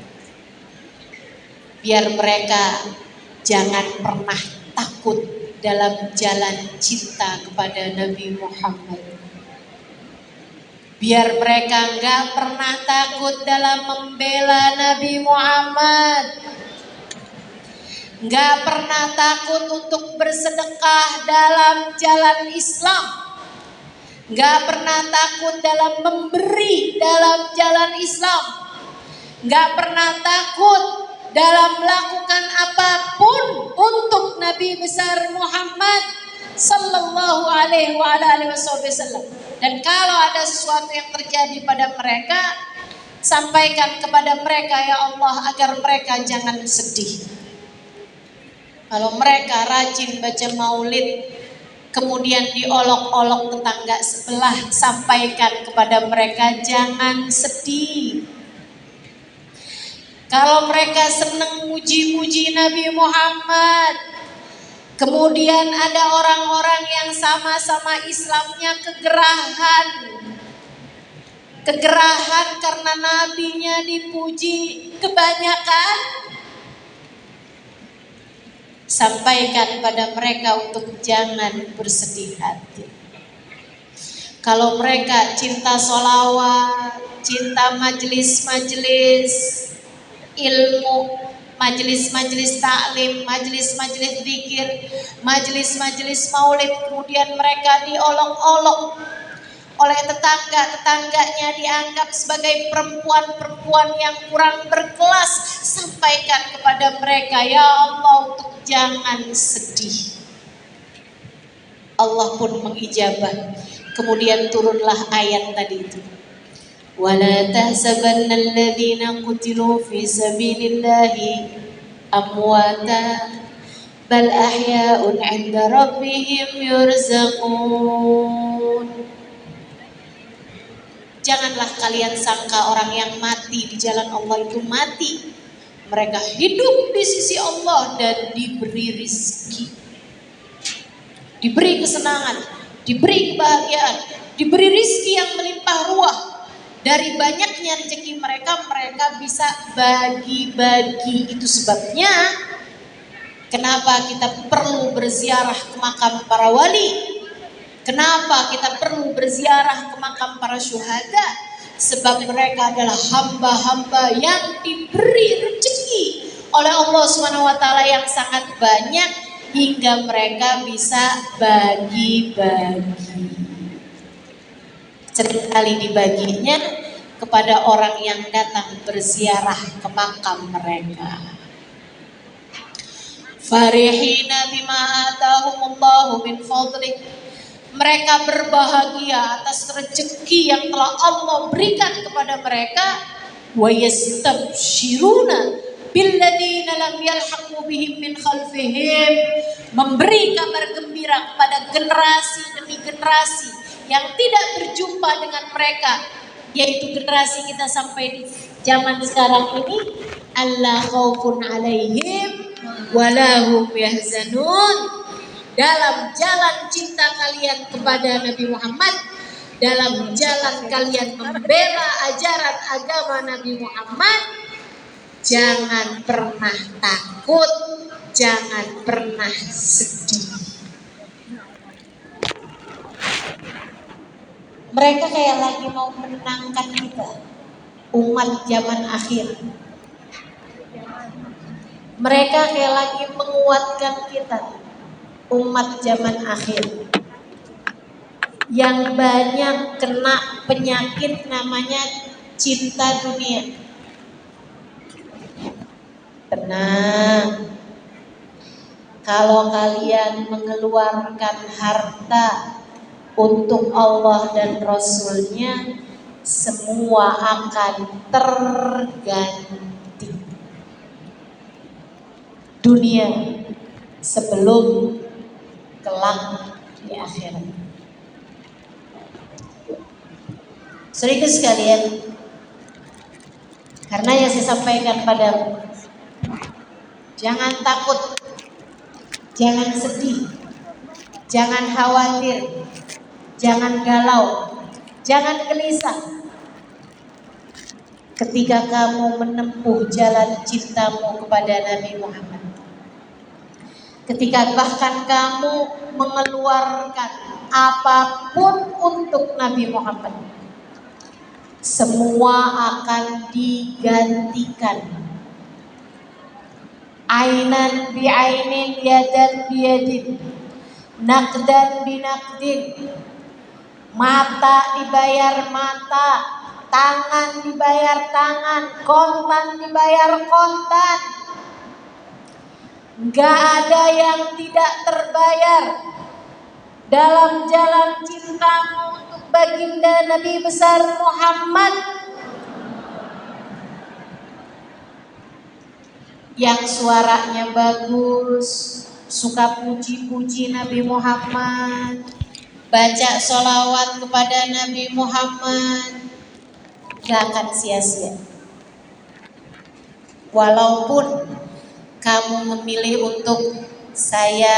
Biar mereka jangan pernah takut dalam jalan cinta kepada Nabi Muhammad. Biar mereka gak pernah takut dalam membela Nabi Muhammad. Gak pernah takut untuk bersedekah dalam jalan Islam. Gak pernah takut dalam memberi dalam jalan Islam. Gak pernah takut dalam melakukan apapun untuk Nabi besar Muhammad sallallahu alaihi wasallam. Dan kalau ada sesuatu yang terjadi pada mereka, sampaikan kepada mereka ya Allah agar mereka jangan sedih. Kalau mereka rajin baca maulid, kemudian diolok-olok tetangga sebelah, sampaikan kepada mereka jangan sedih. Kalau mereka senang muji-muji Nabi Muhammad, kemudian ada orang-orang yang sama-sama Islamnya kegerahan karena nabinya dipuji kebanyakan, sampaikan pada mereka untuk jangan bersedih hati. Kalau mereka cinta sholawat, cinta majelis-majelis ilmu, majelis-majelis taklim, majelis-majelis zikir, majelis-majelis maulid, kemudian mereka diolok-olok oleh tetangga-tetangganya, dianggap sebagai perempuan-perempuan yang kurang berkelas, sampaikan kepada mereka ya Allah untuk jangan sedih. Allah pun mengijabah. Kemudian turunlah ayat tadi itu. Wala tahsabanna alladhina qutilu fi sabilillahi amwata bal ahya'un 'inda rabbihim yurzaqun. Janganlah kalian sangka orang yang mati di jalan Allah itu mati. Mereka hidup di sisi Allah dan diberi rizki, diberi kesenangan, diberi kebahagiaan, diberi rizki yang melimpah ruah. Dari banyaknya rezeki mereka, mereka bisa bagi-bagi. Itu sebabnya kenapa kita perlu berziarah ke makam para wali. Kenapa kita perlu berziarah ke makam para syuhada? Sebab mereka adalah hamba-hamba yang diberi rezeki oleh Allah SWT yang sangat banyak, hingga mereka bisa bagi-bagi. Seringkali dibaginya kepada orang yang datang berziarah ke makam mereka. Farihina bima atahumullahu min fadlih. Mereka berbahagia atas rezeki yang telah Allah berikan kepada mereka. Wa yastabshiruna billadzina lam yalhaqu bihim min khalfihim. Memberi kabar gembira kepada generasi demi generasi yang tidak berjumpa dengan mereka, yaitu generasi kita sampai di zaman sekarang ini. Alla khaufun alaihim walahum yahzanun. Dalam jalan cinta kalian kepada Nabi Muhammad, dalam jalan kalian membela ajaran agama Nabi Muhammad, jangan pernah takut, jangan pernah sedih. Mereka kayak lagi mau menenangkan kita, umat zaman akhir. Mereka kayak lagi menguatkan kita, umat zaman akhir, yang banyak kena penyakit namanya cinta dunia. Tenang, Kalau kalian mengeluarkan harta untuk Allah dan Rasulnya, semua akan terganti. Dunia sebelum kelak di akhirat. Saudara sekalian, karena yang saya sampaikan padamu, jangan takut, jangan sedih, jangan khawatir, jangan galau, jangan gelisah. Ketika kamu menempuh jalan cintamu kepada Nabi Muhammad, ketika bahkan kamu mengeluarkan apapun untuk Nabi Muhammad, semua akan digantikan. Ainan bi ainin, yadan bi yadin, naqdan bi naqdin. Mata dibayar mata, tangan dibayar tangan, kontan dibayar kontan. Gak ada yang tidak terbayar dalam jalan cintamu untuk baginda Nabi besar Muhammad. Yang suaranya bagus, suka puji-puji Nabi Muhammad, baca sholawat kepada Nabi Muhammad, gak akan sia-sia. Walaupun kamu memilih untuk, saya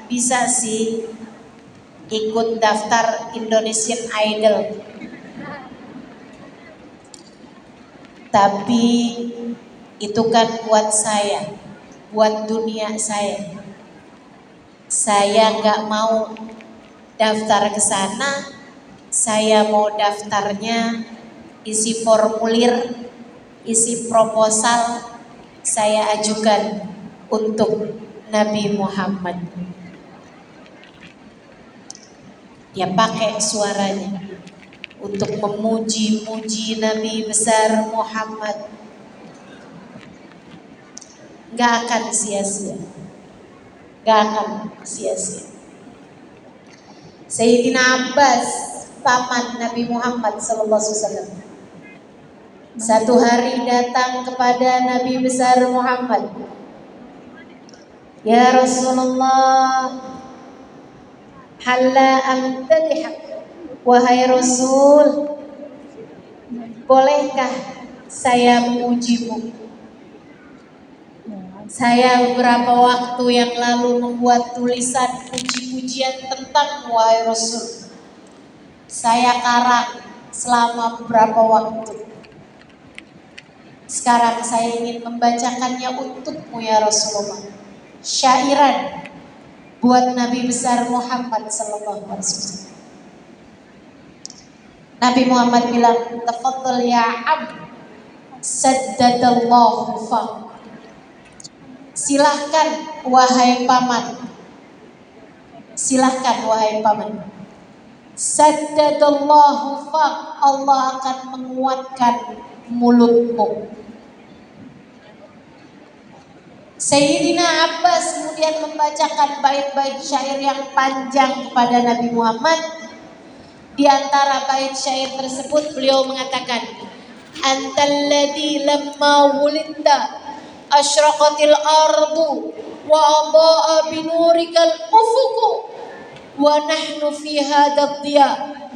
bisa sih ikut daftar Indonesian Idol, tapi itu kan buat saya, buat dunia saya. Saya gak mau daftar ke sana. Saya mau daftarnya isi formulir, isi proposal, saya ajukan untuk Nabi Muhammad. Ya pakai suaranya untuk memuji-muji Nabi besar Muhammad. Gak akan sia-sia, gak akan sia-sia. Sayyidina Abbas, paman Nabi Muhammad SAW, satu hari datang kepada Nabi besar Muhammad. Ya Rasulullah, halla amtadihak, wahai Rasul, bolehkah saya memujimu? Saya beberapa waktu yang lalu membuat tulisan puji-pujian tentang wahai Rasul. Saya karang selama beberapa waktu. Sekarang saya ingin membacakannya untukmu ya Rasulullah. Syairan buat Nabi besar Muhammad sallallahu alaihi wasallam. Nabi Muhammad bilang, "Tafadhal ya abd, saddadallahu faq." Silahkan wahai paman, silahkan wahai paman. Saddadallahu faq, Allah akan menguatkan mulutmu. Sayyidina Abbas kemudian membacakan bait-bait syair yang panjang kepada Nabi Muhammad. Di antara bait syair tersebut beliau mengatakan, "Antalladzi lamma wulidta asyraqatil ardu wa adaa binurikal ufuqu wa nahnu fi hadzal dhiya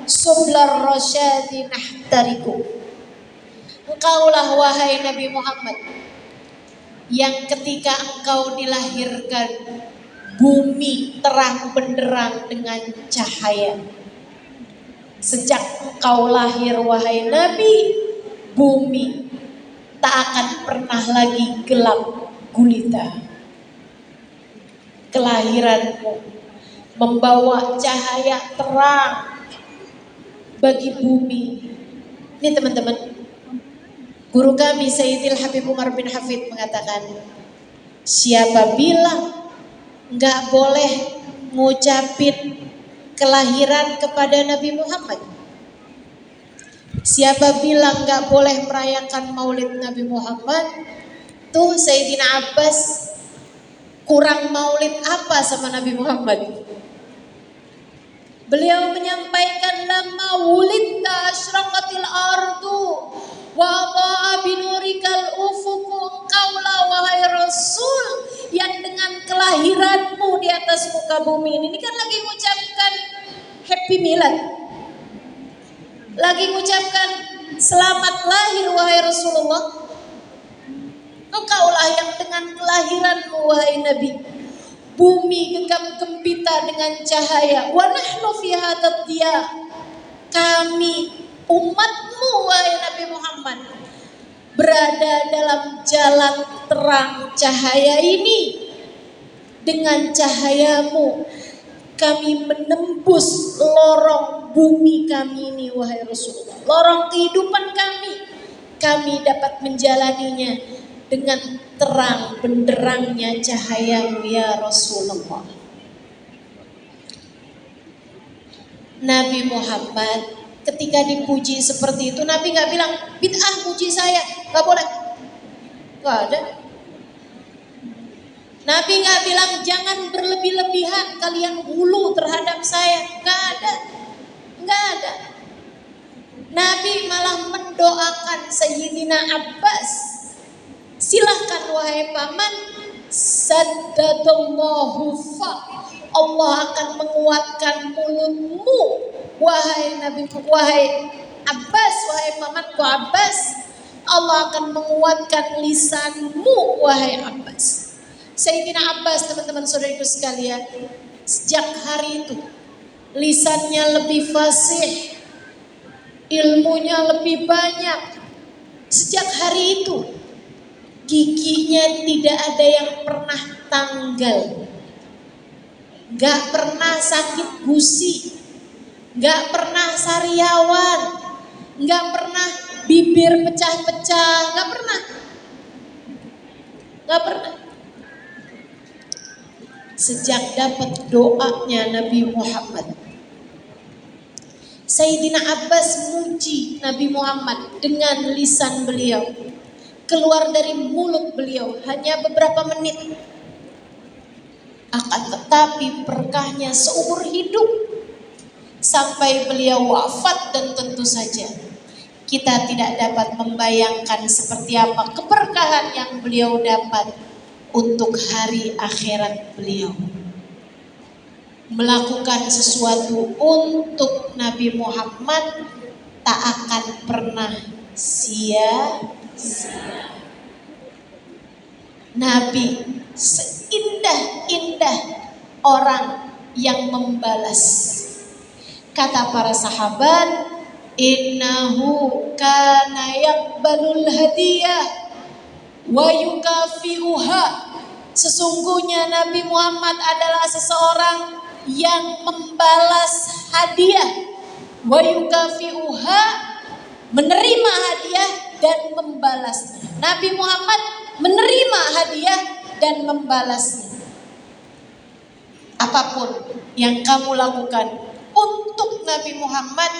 sublar rasyadi nahtariku." Engkaulah wahai Nabi Muhammad yang ketika engkau dilahirkan, bumi terang benderang dengan cahaya. Sejak engkau lahir wahai Nabi, bumi tak akan pernah lagi gelap gulita. Kelahiranmu membawa cahaya terang bagi bumi. Ini teman-teman, guru kami Sayyidil Habib Umar bin Hafid mengatakan, siapa bilang nggak boleh ngucapin kelahiran kepada Nabi Muhammad? Siapa bilang gak boleh merayakan maulid Nabi Muhammad? Tuh Sayyidina Abbas Kurang maulid apa sama Nabi Muhammad? Beliau menyampaikan lamma wulidta asyraqatil ardu wa dha'a binurikal ufuku. Engkaulah wahai Rasul yang dengan kelahiranmu di atas muka bumi ini kan lagi mengucapkan happy milad. Lagi mengucapkan selamat lahir wahai Rasulullah. Engkaulah yang dengan kelahiranmu wahai Nabi, bumi gegap gempita dengan cahaya. Wa nahnu fi hadzal diya. Kami umatmu wahai Nabi Muhammad berada dalam jalan terang cahaya ini. Dengan cahayamu kami menembus lorong bumi kami ini wahai Rasulullah. Lorong kehidupan kami dapat menjalaninya dengan terang benderangnya cahayamu ya Rasulullah. Nabi Muhammad ketika dipuji seperti itu, Nabi gak bilang bid'ah puji saya, gak boleh, gak ada. Nabi gak bilang jangan berlebih-lebihan kalian hulu terhadap saya, gak ada. Nabi malah mendoakan Sayyidina Abbas, silahkan wahai paman, saddadallahu fa, Allah akan menguatkan mulutmu wahai Nabi, wahai Abbas, wahai pamanku Abbas, Allah akan menguatkan lisanmu wahai Abbas. Sayyidina Abbas, teman-teman saudariku sekalian, sejak hari itu lisannya lebih fasih, ilmunya lebih banyak. Sejak hari itu giginya tidak ada yang pernah tanggal, gak pernah sakit gusi, gak pernah sariawan, gak pernah bibir pecah-pecah, gak pernah. Sejak dapat doanya Nabi Muhammad, Sayyidina Abbas muji Nabi Muhammad dengan lisan beliau, keluar dari mulut beliau hanya beberapa menit, akan tetapi berkahnya seumur hidup sampai beliau wafat. Dan tentu saja kita tidak dapat membayangkan seperti apa keberkahan yang beliau dapat untuk hari akhirat beliau. Melakukan sesuatu untuk Nabi Muhammad tak akan pernah sia-sia. Nabi seindah-indah orang yang membalas. Kata para sahabat, innahu kana yaqbalul hadiyah wa yukafi'uha. Sesungguhnya Nabi Muhammad adalah seseorang yang membalas hadiah, wa yukafi'uha, menerima hadiah dan membalasnya. Nabi Muhammad menerima hadiah dan membalasnya. Apapun yang kamu lakukan untuk Nabi Muhammad,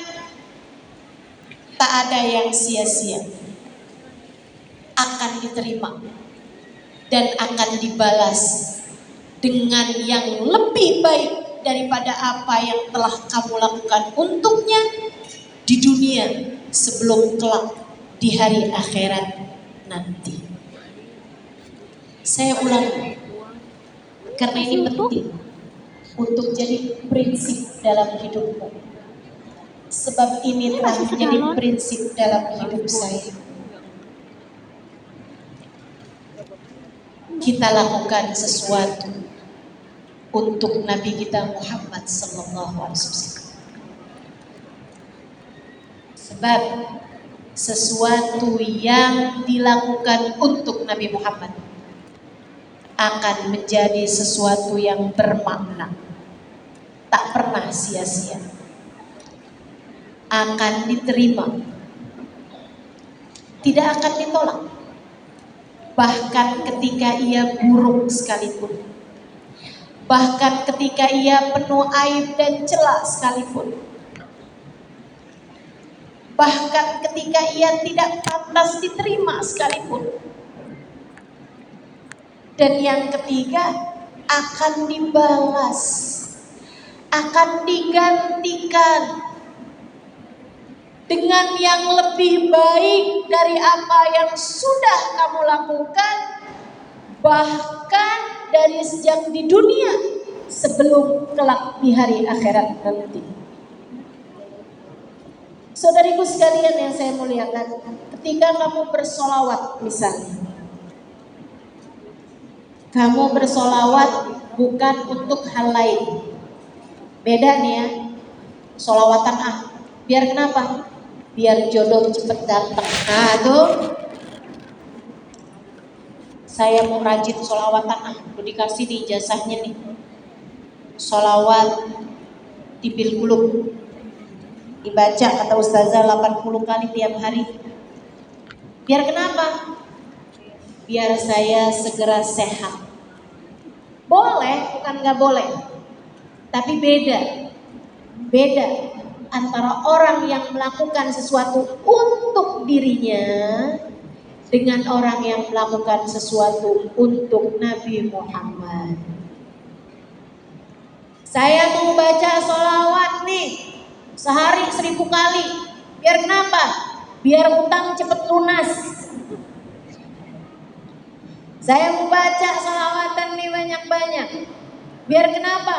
tak ada yang sia-sia, akan diterima dan akan dibalas dengan yang lebih baik daripada apa yang telah kamu lakukan untuknya di dunia sebelum kelak di hari akhirat nanti. Saya ulang karena ini penting untuk jadi prinsip dalam hidupmu, sebab ini telah menjadi prinsip dalam hidup saya. Kita lakukan sesuatu untuk Nabi kita Muhammad sallallahu alaihi wasallam. Sebab sesuatu yang dilakukan untuk Nabi Muhammad akan menjadi sesuatu yang bermakna, tak pernah sia-sia, akan diterima, tidak akan ditolak. Bahkan ketika ia buruk sekalipun, bahkan ketika ia penuh aib dan celah sekalipun, bahkan ketika ia tidak pantas diterima sekalipun. Dan yang ketiga, akan dibalas, akan digantikan dengan yang lebih baik dari apa yang sudah kamu lakukan, bahkan dari sejak di dunia sebelum kelak di hari akhirat nanti. Saudariku sekalian yang saya muliakan, ketika kamu bersolawat misalnya, kamu bersolawat bukan untuk hal lain. Beda nih ya, solawatan biar kenapa? Biar jodoh cepet datang. Nah tuh, saya mau rajin solawatan udah dikasih di ijazahnya nih. Solawat di bilkulub, dibaca kata ustazah 80 kali tiap hari. Biar kenapa? Biar saya segera sehat. Boleh, bukan gak boleh. Tapi beda antara orang yang melakukan sesuatu untuk dirinya dengan orang yang melakukan sesuatu untuk Nabi Muhammad. Saya mau baca sholawat nih sehari 1000 kali. Biar kenapa? Biar utang cepet lunas. Saya mau baca sholawatan nih banyak-banyak. Biar kenapa?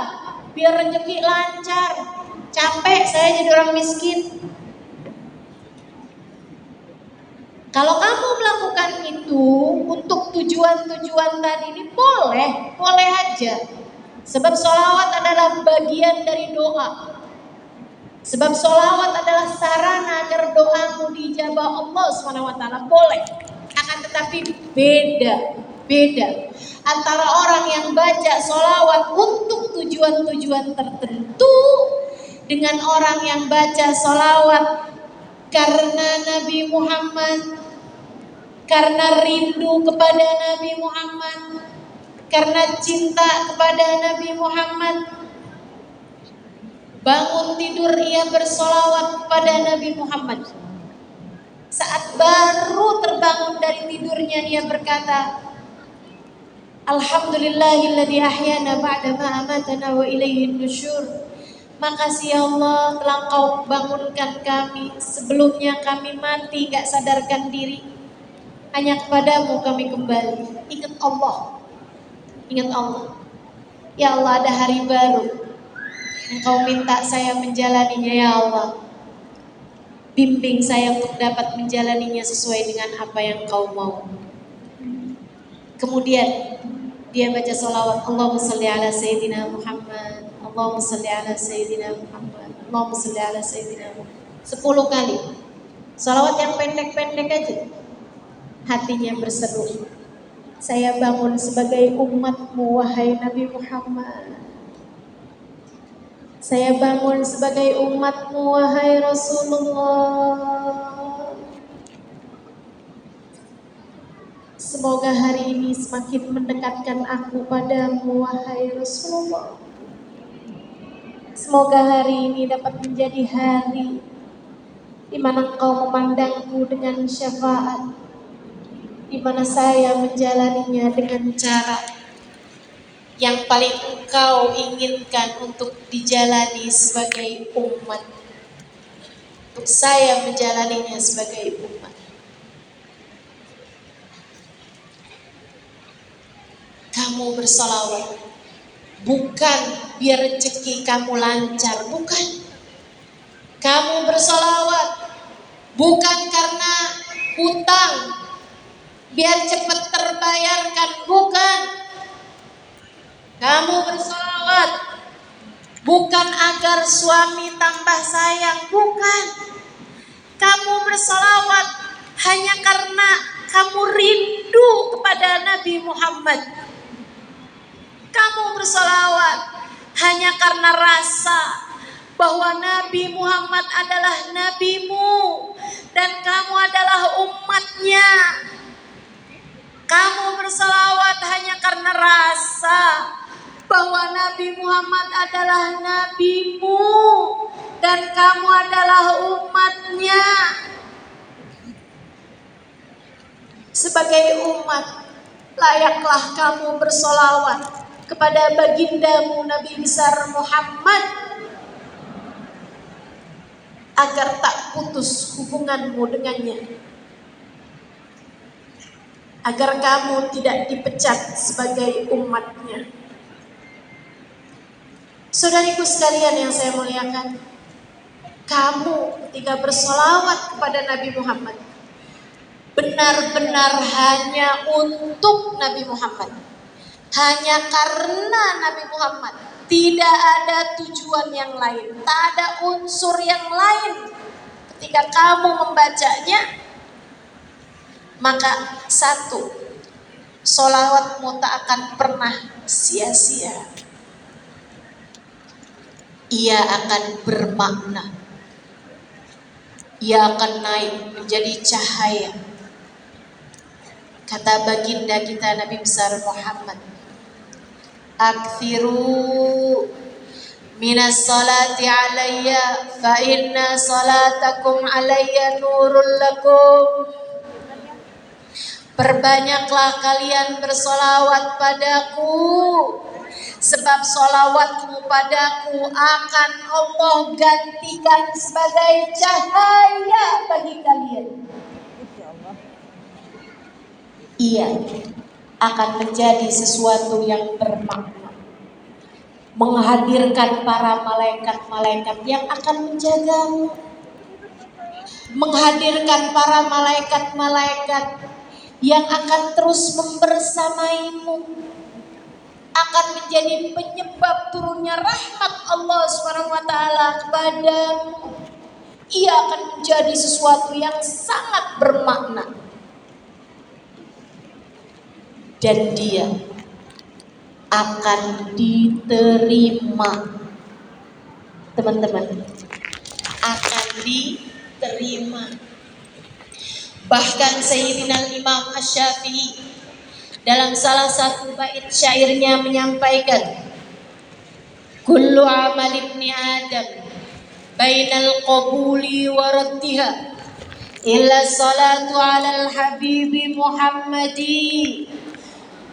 Biar rezeki lancar. Capek saya jadi orang miskin. Kalau kamu melakukan itu untuk tujuan-tujuan tadi ini boleh aja. Sebab sholawat adalah bagian dari doa. Sebab sholawat adalah sarana agar doamu dijabah Allah SWT. Boleh. Akan tetapi beda antara orang yang baca sholawat untuk tujuan-tujuan tertentu dengan orang yang baca sholawat karena Nabi Muhammad, karena rindu kepada Nabi Muhammad, karena cinta kepada Nabi Muhammad. Bangun tidur ia bersolawat kepada Nabi Muhammad. Saat baru terbangun dari tidurnya ia berkata, Alhamdulillahilladzi ahyana ba'da ma amatana wa ilaihin nusyur. Makasih ya Allah telah Engkau bangunkan kami, sebelumnya kami mati gak sadarkan diri. Hanya kepadamu kami kembali. Ingat Allah. Ya Allah, ada hari baru. Engkau minta saya menjalaninya ya Allah. Bimbing saya untuk dapat menjalaninya sesuai dengan apa yang Kau mau. Kemudian dia baca salawat, Allahumma salli ala Sayyidina Muhammad, Allahumma salli ala Sayyidina Muhammad, Allahumma salli ala Sayyidina Muhammad. 10 kali. Salawat yang pendek-pendek aja. Hatinya berseru, saya bangun sebagai umatmu wahai Nabi Muhammad. Saya bangun sebagai umatmu wahai Rasulullah. Semoga hari ini semakin mendekatkan aku padamu wahai Rasulullah. Semoga hari ini dapat menjadi hari di mana Engkau memandangku dengan syafaat, di mana saya menjalaninya dengan cara yang paling Engkau inginkan untuk dijalani sebagai umat. Untuk saya menjalaninya sebagai umat. Kamu bersolawat bukan biar rezeki kamu lancar, bukan. Kamu bersolawat bukan karena hutang biar cepat terbayarkan, bukan. Kamu bersolawat bukan agar suami tambah sayang, bukan. Kamu bersolawat hanya karena kamu rindu kepada Nabi Muhammad. Kamu bersolawat hanya karena rasa bahwa Nabi Muhammad adalah nabimu dan kamu adalah umatnya. Kamu bersolawat hanya karena rasa bahwa Nabi Muhammad adalah nabimu dan kamu adalah umatnya. Sebagai umat, layaklah kamu bersolawat kepada bagindamu Nabi besar Muhammad agar tak putus hubunganmu dengannya, agar kamu tidak dipecat sebagai umatnya. Saudariku sekalian yang saya muliakan, kamu ketika bersolawat kepada Nabi Muhammad benar-benar hanya untuk Nabi Muhammad, hanya karena Nabi Muhammad, tidak ada tujuan yang lain, tak ada unsur yang lain. Ketika kamu membacanya, maka satu, solawatmu tak akan pernah sia-sia. Ia akan bermakna, ia akan naik menjadi cahaya. Kata baginda kita Nabi besar Muhammad, akthiru minas salati alayya fa inna salatakum alayya nurul lakum. Perbanyaklah kalian bersolawat padaku, sebab solawatmu padaku akan Allah gantikan sebagai cahaya bagi kalian. Ia akan menjadi sesuatu yang bermakna, menghadirkan para malaikat-malaikat yang akan menjagamu, menghadirkan para malaikat-malaikat yang akan terus membersamaimu, akan menjadi penyebab turunnya rahmat Allah SWT kepadamu. Ia akan menjadi sesuatu yang sangat bermakna, dan dia akan diterima. Teman-teman, akan diterima. Bahkan Sayyidina Imam Asy-Syafi'i dalam salah satu bait syairnya menyampaikan, kullu amal ibni Adam bainal qabuli wa raddiha illa salatu alal habibi Muhammadi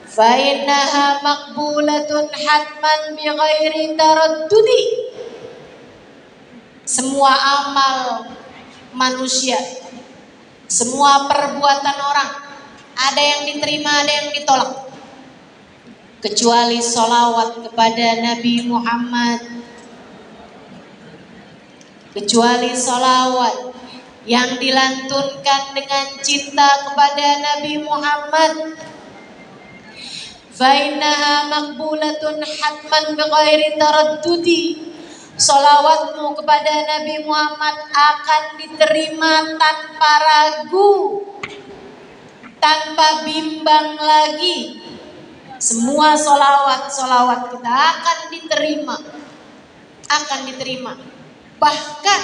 fa innaha maqbulatun hatman bighairi taraddudi. Semua amal manusia, semua perbuatan orang, ada yang diterima, ada yang ditolak, kecuali sholawat kepada Nabi Muhammad, kecuali sholawat yang dilantunkan dengan cinta kepada Nabi Muhammad. Fa innaha maqbulatun hatman bighairi taraddudi. Sholawatmu kepada Nabi Muhammad akan diterima tanpa ragu, tanpa bimbang lagi. Semua sholawat kita akan diterima, akan diterima. Bahkan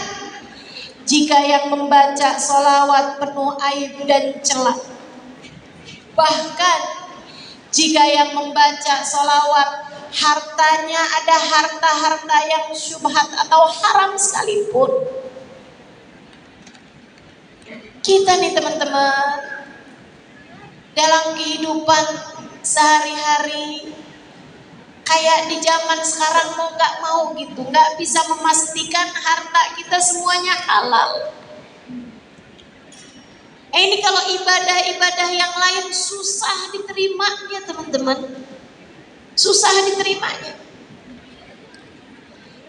jika yang membaca sholawat penuh aib dan celah, bahkan jika yang membaca sholawat hartanya ada harta-harta yang syubhat atau haram sekalipun, kita nih teman-teman dalam kehidupan sehari-hari kayak di zaman sekarang mau nggak mau gitu, nggak bisa memastikan harta kita semuanya halal. Ini kalau ibadah-ibadah yang lain susah diterimanya teman-teman, susah diterimanya.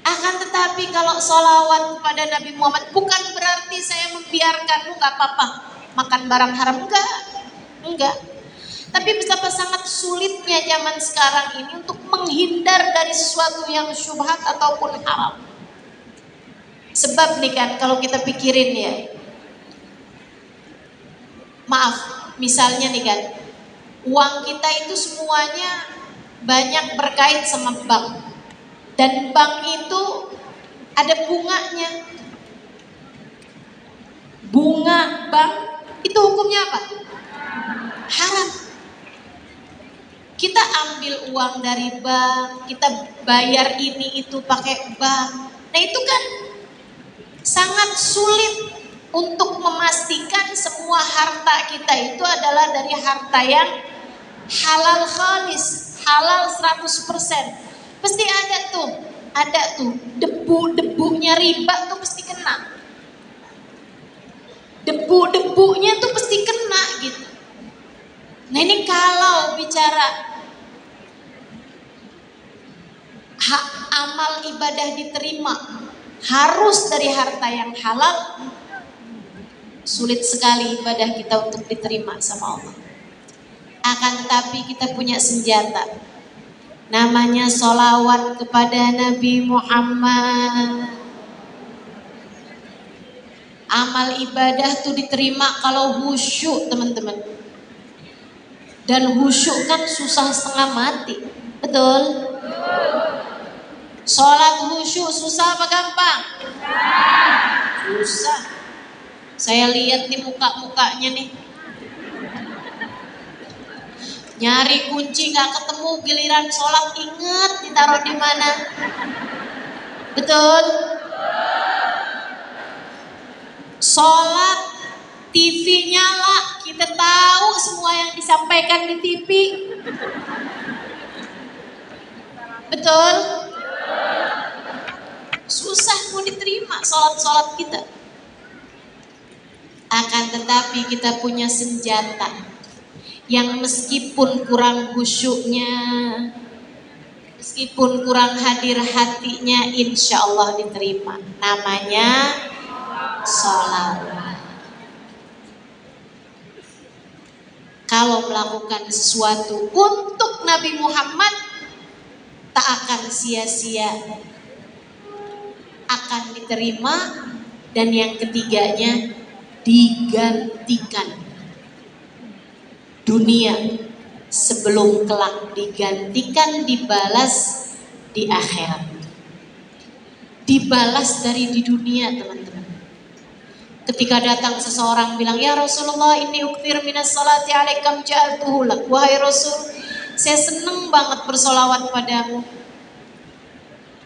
Akan tetapi kalau sholawat kepada Nabi Muhammad bukan berarti saya membiarkan nggak apa-apa makan barang haram, enggak. Tapi betapa sangat sulitnya zaman sekarang ini untuk menghindar dari sesuatu yang syubhat ataupun haram. Sebab nih kan kalau kita pikirin ya, maaf, misalnya nih kan, uang kita itu semuanya banyak berkait sama bank, dan bank itu ada bunganya. Bunga bank itu hukumnya apa? Haram. Kita ambil uang dari bank, kita bayar ini itu pakai bank. Nah itu kan sangat sulit untuk memastikan semua harta kita itu adalah dari harta yang halal khalis, halal 100%. Pasti ada tuh debu-debunya riba tuh pasti kena. Debu-debunya tuh pasti kena gitu. Nah ini kalau bicara hak amal ibadah diterima harus dari harta yang halal, sulit sekali ibadah kita untuk diterima sama Allah. Akan tetapi kita punya senjata, namanya sholawat kepada Nabi Muhammad. Amal ibadah tuh diterima kalau khusyuk, teman-teman. Dan khusyuk kan susah setengah mati, betul? Sholat khusyuk susah apa gampang? Susah. Saya lihat nih muka-mukanya nih, nyari kunci nggak ketemu, giliran sholat inget ditaruh di mana, betul? Sholat TV nyala, kita tahu semua yang disampaikan di TV, betul? Susah mau diterima sholat kita. Akan tetapi kita punya senjata yang meskipun kurang khusyuknya, meskipun kurang hadir hatinya, insya Allah diterima. Namanya sholawat. Kalau melakukan sesuatu untuk Nabi Muhammad, tak akan sia-sia, akan diterima. Dan yang ketiganya, digantikan dunia sebelum kelak digantikan, dibalas di akhirat. Dibalas dari di dunia, teman-teman. Ketika datang seseorang bilang, ya Rasulullah, ini ukthir minas salati alaikam ja'altuhu lak. Wahai Rasul, saya senang banget bersolawat padamu.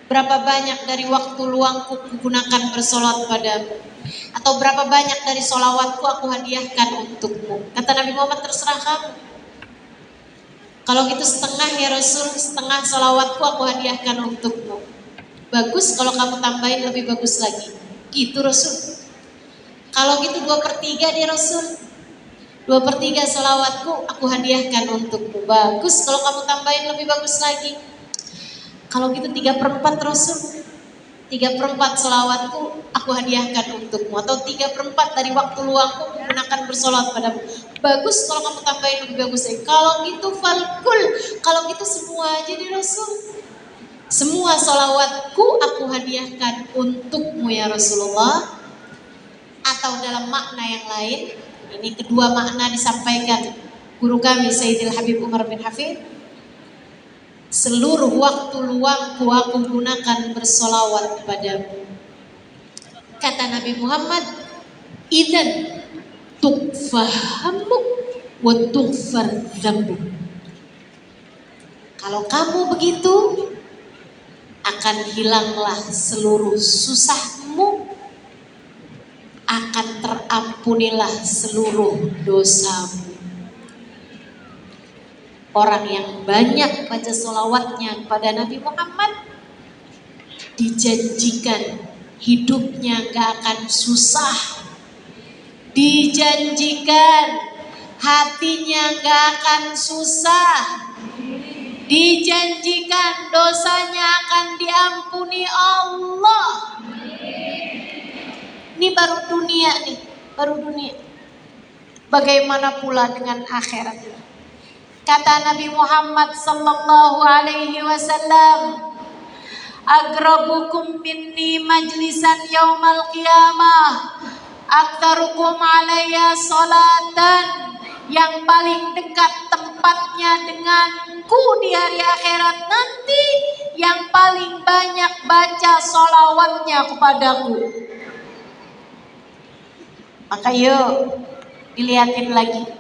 Berapa banyak dari waktu luangku kugunakan bersolawat padamu, atau berapa banyak dari solawatku aku hadiahkan untukmu. Kata Nabi Muhammad, terserah kamu. Kalau gitu setengah ya Rasul, setengah solawatku aku hadiahkan untukmu. Bagus kalau kamu tambahin lebih bagus lagi. Gitu Rasul. Kalau gitu 2/3 deh Rasul, 2/3 solawatku aku hadiahkan untukmu. Bagus kalau kamu tambahin lebih bagus lagi. Kalau gitu 3/4 Rasul, 3/4 selawatku aku hadiahkan untukmu, atau 3/4 dari waktu luangku gunakan bersolawat padamu. Bagus kalau kamu tambahin lebih bagus lagi. Kalau gitu falkul, kalau gitu semua aja di Rasul. Semua solawatku aku hadiahkan untukmu ya Rasulullah. Atau dalam makna yang lain, ini kedua makna disampaikan guru kami Sayyidil Habib Umar bin Hafid. Seluruh waktu luangku aku gunakan bersolawat padamu. Kata Nabi Muhammad, idzan tukfahamu wa tughfar dzambuk. Kalau kamu begitu, akan hilanglah seluruh susahmu, akan terampunilah seluruh dosamu. Orang yang banyak baca sholawatnya kepada Nabi Muhammad, dijanjikan hidupnya gak akan susah, dijanjikan hatinya gak akan susah, dijanjikan dosanya akan diampuni Allah. Ini baru dunia nih, baru dunia. Bagaimana pula dengan akhirat? Kata Nabi Muhammad sallallahu alaihi wasallam, agrabukum minni majlisan yaumal qiyamah aktsarukum alayya salatan. Yang paling dekat tempatnya denganku di hari akhirat nanti, yang paling banyak baca sholawatnya kepadaku. Maka yuk dilihatin lagi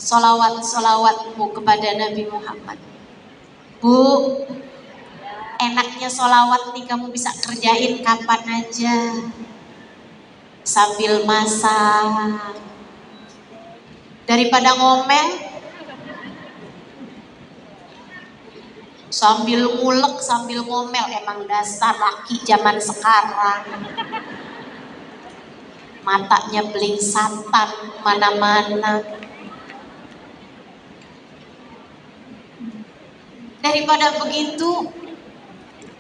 solawatmu kepada Nabi Muhammad. Bu, enaknya solawat nih kamu bisa kerjain kapan aja, sambil masak, daripada ngomel. Sambil ngulek, sambil ngomel, emang dasar laki zaman sekarang. Matanya belingsatan mana-mana. Daripada begitu,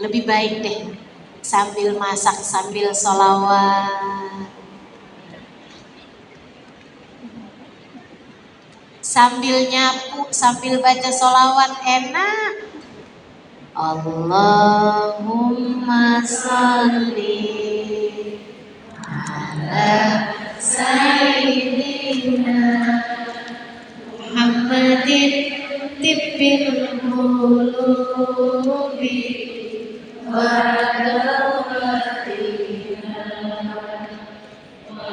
lebih baik deh sambil masak, sambil sholawat, sambil nyapu, sambil baca sholawat, enak. Allahumma sholli ala sayyidina Muhammadin tibbil qulubi wa dawatina wa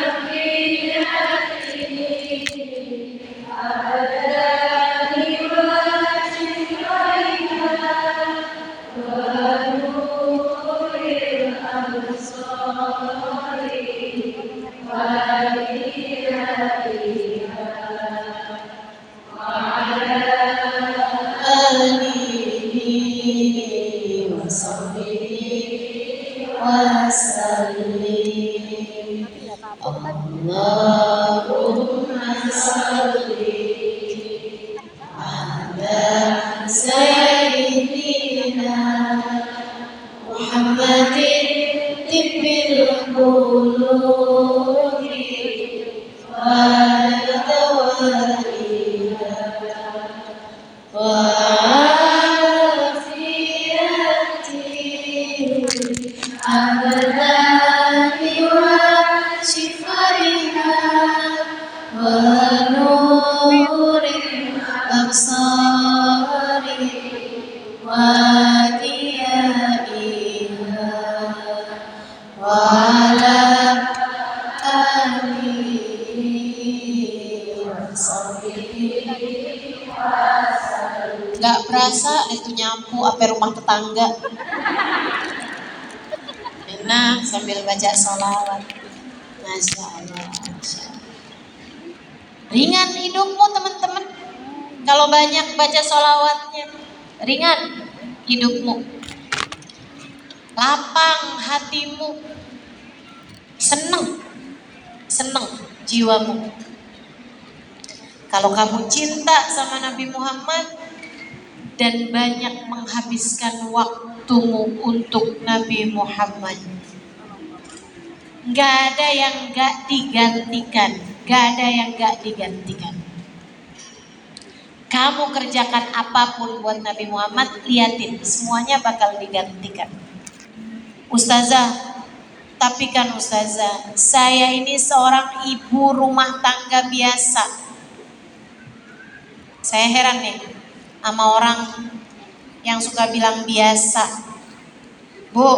afiyatihi abadani wa shifaiha wa nuril absari wa hidayatiha wa ala alihi wa sahbihi wa sallim. Allahumma sholli ala sayyidina Muhammadin tibbil qulubi wa dawaiha wa afiyatihi abadani wa shifaiha wa nuril absari wa diyaiha wa ala alihi wa sahbihi. Gak berasa itu nyapu apa rumah tetangga. Enak sambil baca sholawat. Masya Allah, Masya Allah. Ringan hidupmu teman-teman. Kalau banyak baca sholawatnya, ringan hidupmu. Lapang hatimu. Seneng jiwamu. Kalau kamu cinta sama Nabi Muhammad dan banyak menghabiskan waktumu untuk Nabi Muhammad, gak ada yang gak digantikan. Kamu kerjakan apapun buat Nabi Muhammad, liatin semuanya bakal digantikan. Ustazah, tapi kan Ustazah, saya ini seorang ibu rumah tangga biasa. Saya heran nih sama orang yang suka bilang biasa. Bu,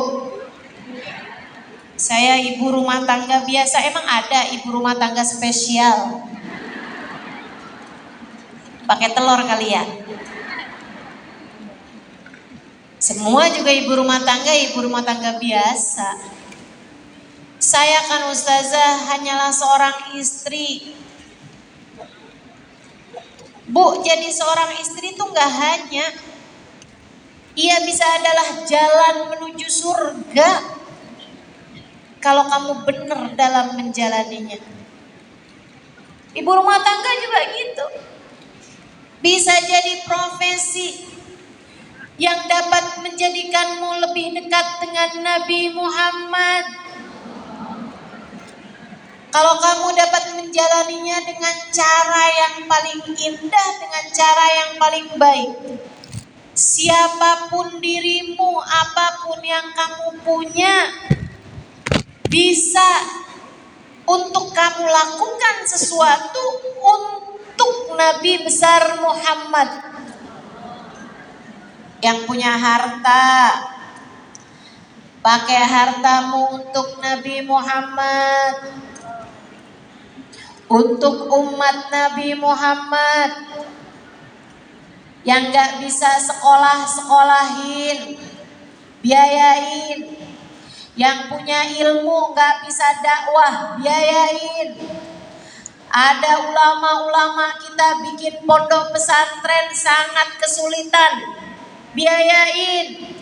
saya ibu rumah tangga biasa. Emang ada ibu rumah tangga spesial? Pakai telur kali ya? Semua juga ibu rumah tangga biasa. Saya kan Ustazah hanyalah seorang istri. Bu, jadi seorang istri itu gak hanya ia bisa adalah jalan menuju surga kalau kamu benar dalam menjalaninya. Ibu rumah tangga juga gitu. Bisa jadi profesi yang dapat menjadikanmu lebih dekat dengan Nabi Muhammad. Kalau kamu dapat menjalaninya dengan cara yang paling indah, dengan cara yang paling baik, siapapun dirimu, apapun yang kamu punya, bisa untuk kamu lakukan sesuatu untuk Nabi besar Muhammad. Yang punya harta, pakai hartamu untuk Nabi Muhammad, untuk umat Nabi Muhammad. Yang gak bisa sekolahin, biayain. Yang punya ilmu gak bisa dakwah, biayain. Ada ulama-ulama kita bikin pondok pesantren sangat kesulitan. Biayain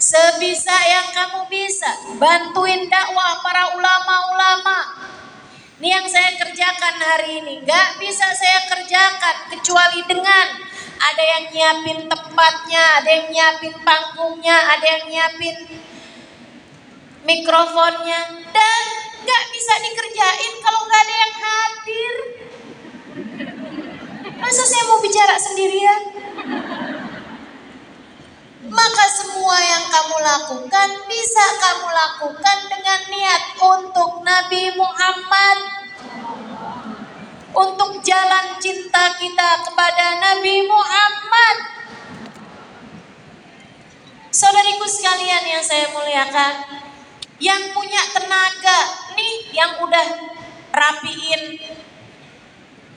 sebisa yang kamu bisa. Bantuin dakwah para ulama-ulama. Ini yang saya kerjakan hari ini. Gak bisa saya kerjakan kecuali dengan ada yang nyiapin tempatnya, ada yang nyiapin panggungnya, ada yang nyiapin mikrofonnya. Dan gak bisa dikerjain kalau gak ada yang hadir. Masa saya mau bicara sendirian? Maka semua yang kamu lakukan bisa kamu lakukan dengan niat untuk Nabi Muhammad. Untuk jalan cinta kita kepada Nabi Muhammad. Saudariku sekalian yang saya muliakan, yang punya tenaga nih, yang udah rapiin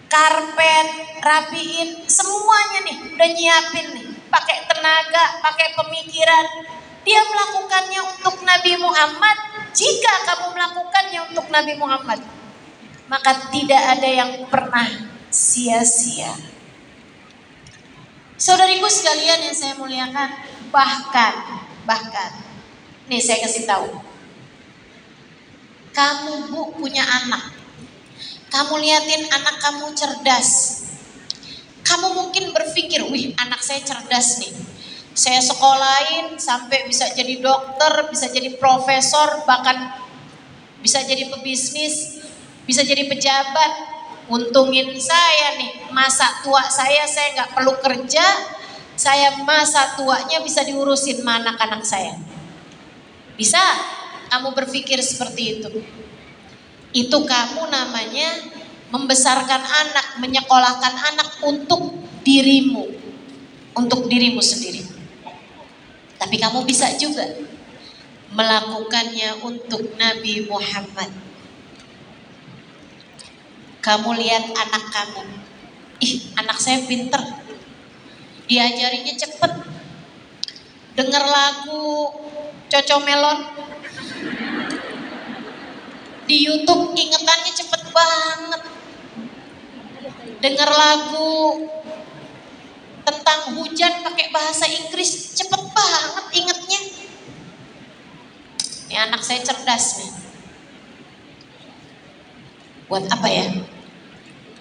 karpet, rapiin semuanya nih, udah nyiapin nih, pakai tenaga, pakai pemikiran, dia melakukannya untuk Nabi Muhammad. Jika kamu melakukannya untuk Nabi Muhammad, maka tidak ada yang pernah sia-sia. Saudariku sekalian yang saya muliakan, bahkan, nih saya kasih tahu, kamu Bu punya anak, kamu liatin anak kamu cerdas, kamu mungkin berpikir, wih anak saya cerdas nih, saya sekolahin sampai bisa jadi dokter, bisa jadi profesor, bahkan bisa jadi pebisnis, bisa jadi pejabat. Untungin saya nih, masa tua saya nggak perlu kerja, saya masa tuanya bisa diurusin sama anak-anak saya. Bisa kamu berpikir seperti itu? Itu kamu namanya membesarkan anak, menyekolahkan anak untuk dirimu sendiri. Tapi kamu bisa juga melakukannya untuk Nabi Muhammad. Kamu lihat anak kamu, anak saya pinter, diajarinya cepet, denger lagu Cocomelon di YouTube ingetannya cepet banget, denger lagu tentang hujan pakai bahasa Inggris cepet banget ingetnya. Ini anak saya cerdas nih. Buat apa ya?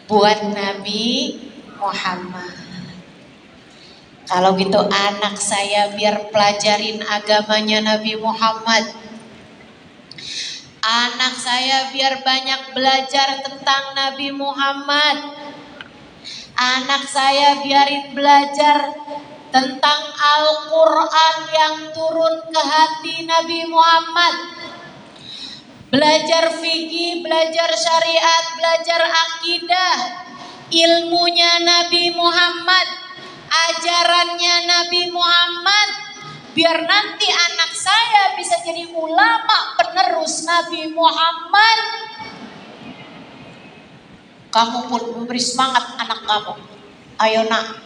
Buat Nabi Muhammad. Kalau gitu anak saya biar pelajarin agamanya Nabi Muhammad. Anak saya biar banyak belajar tentang Nabi Muhammad. Anak saya biarin belajar tentang Al-Quran yang turun ke hati Nabi Muhammad. Belajar fikih, belajar syariat, belajar akidah, ilmunya Nabi Muhammad, ajarannya Nabi Muhammad, biar nanti anak saya bisa jadi ulama penerus Nabi Muhammad. Kamu pun memberi semangat anak kamu. Ayo nak,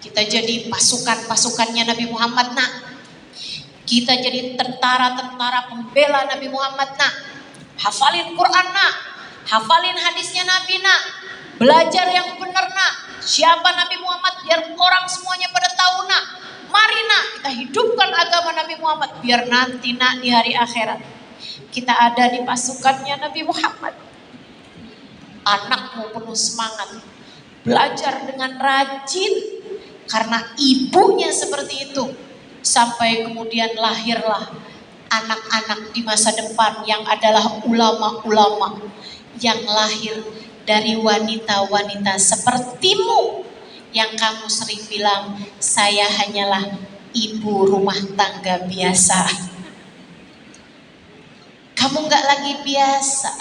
kita jadi pasukannya Nabi Muhammad nak. Kita jadi tentara-tentara pembela Nabi Muhammad nak. Hafalin Quran nak, hafalin hadisnya Nabi nak. Belajar yang benar nak. Siapa Nabi Muhammad biar orang semuanya pada tahu nak. Mari nak kita hidupkan agama Nabi Muhammad biar nanti nak di hari akhirat kita ada di pasukannya Nabi Muhammad. Anakmu penuh semangat, belajar dengan rajin karena ibunya seperti itu. Sampai kemudian lahirlah anak-anak di masa depan yang adalah ulama-ulama yang lahir dari wanita-wanita sepertimu yang kamu sering bilang, saya hanyalah ibu rumah tangga biasa. Kamu gak lagi biasa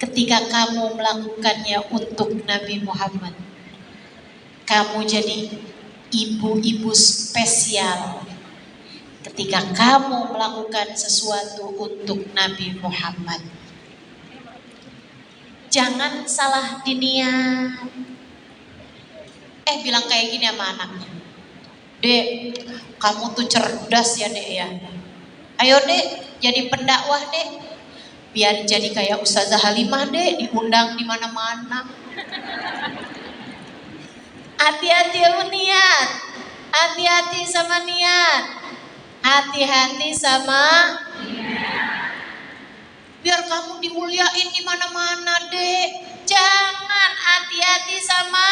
ketika kamu melakukannya untuk Nabi Muhammad. Kamu jadi ibu-ibu spesial ketika kamu melakukan sesuatu untuk Nabi Muhammad. Jangan salah diniat. Bilang kayak gini sama anaknya, Dek, kamu tuh cerdas ya Dek ya. Ayo Dek, jadi pendakwah Dek. Biar jadi kayak Ustazah Halimah deh, diundang di mana-mana. Hati-hati sama niat. Hati-hati sama niat. Hati-hati sama biar kamu dimuliain di mana-mana, Dek. Jangan, hati-hati sama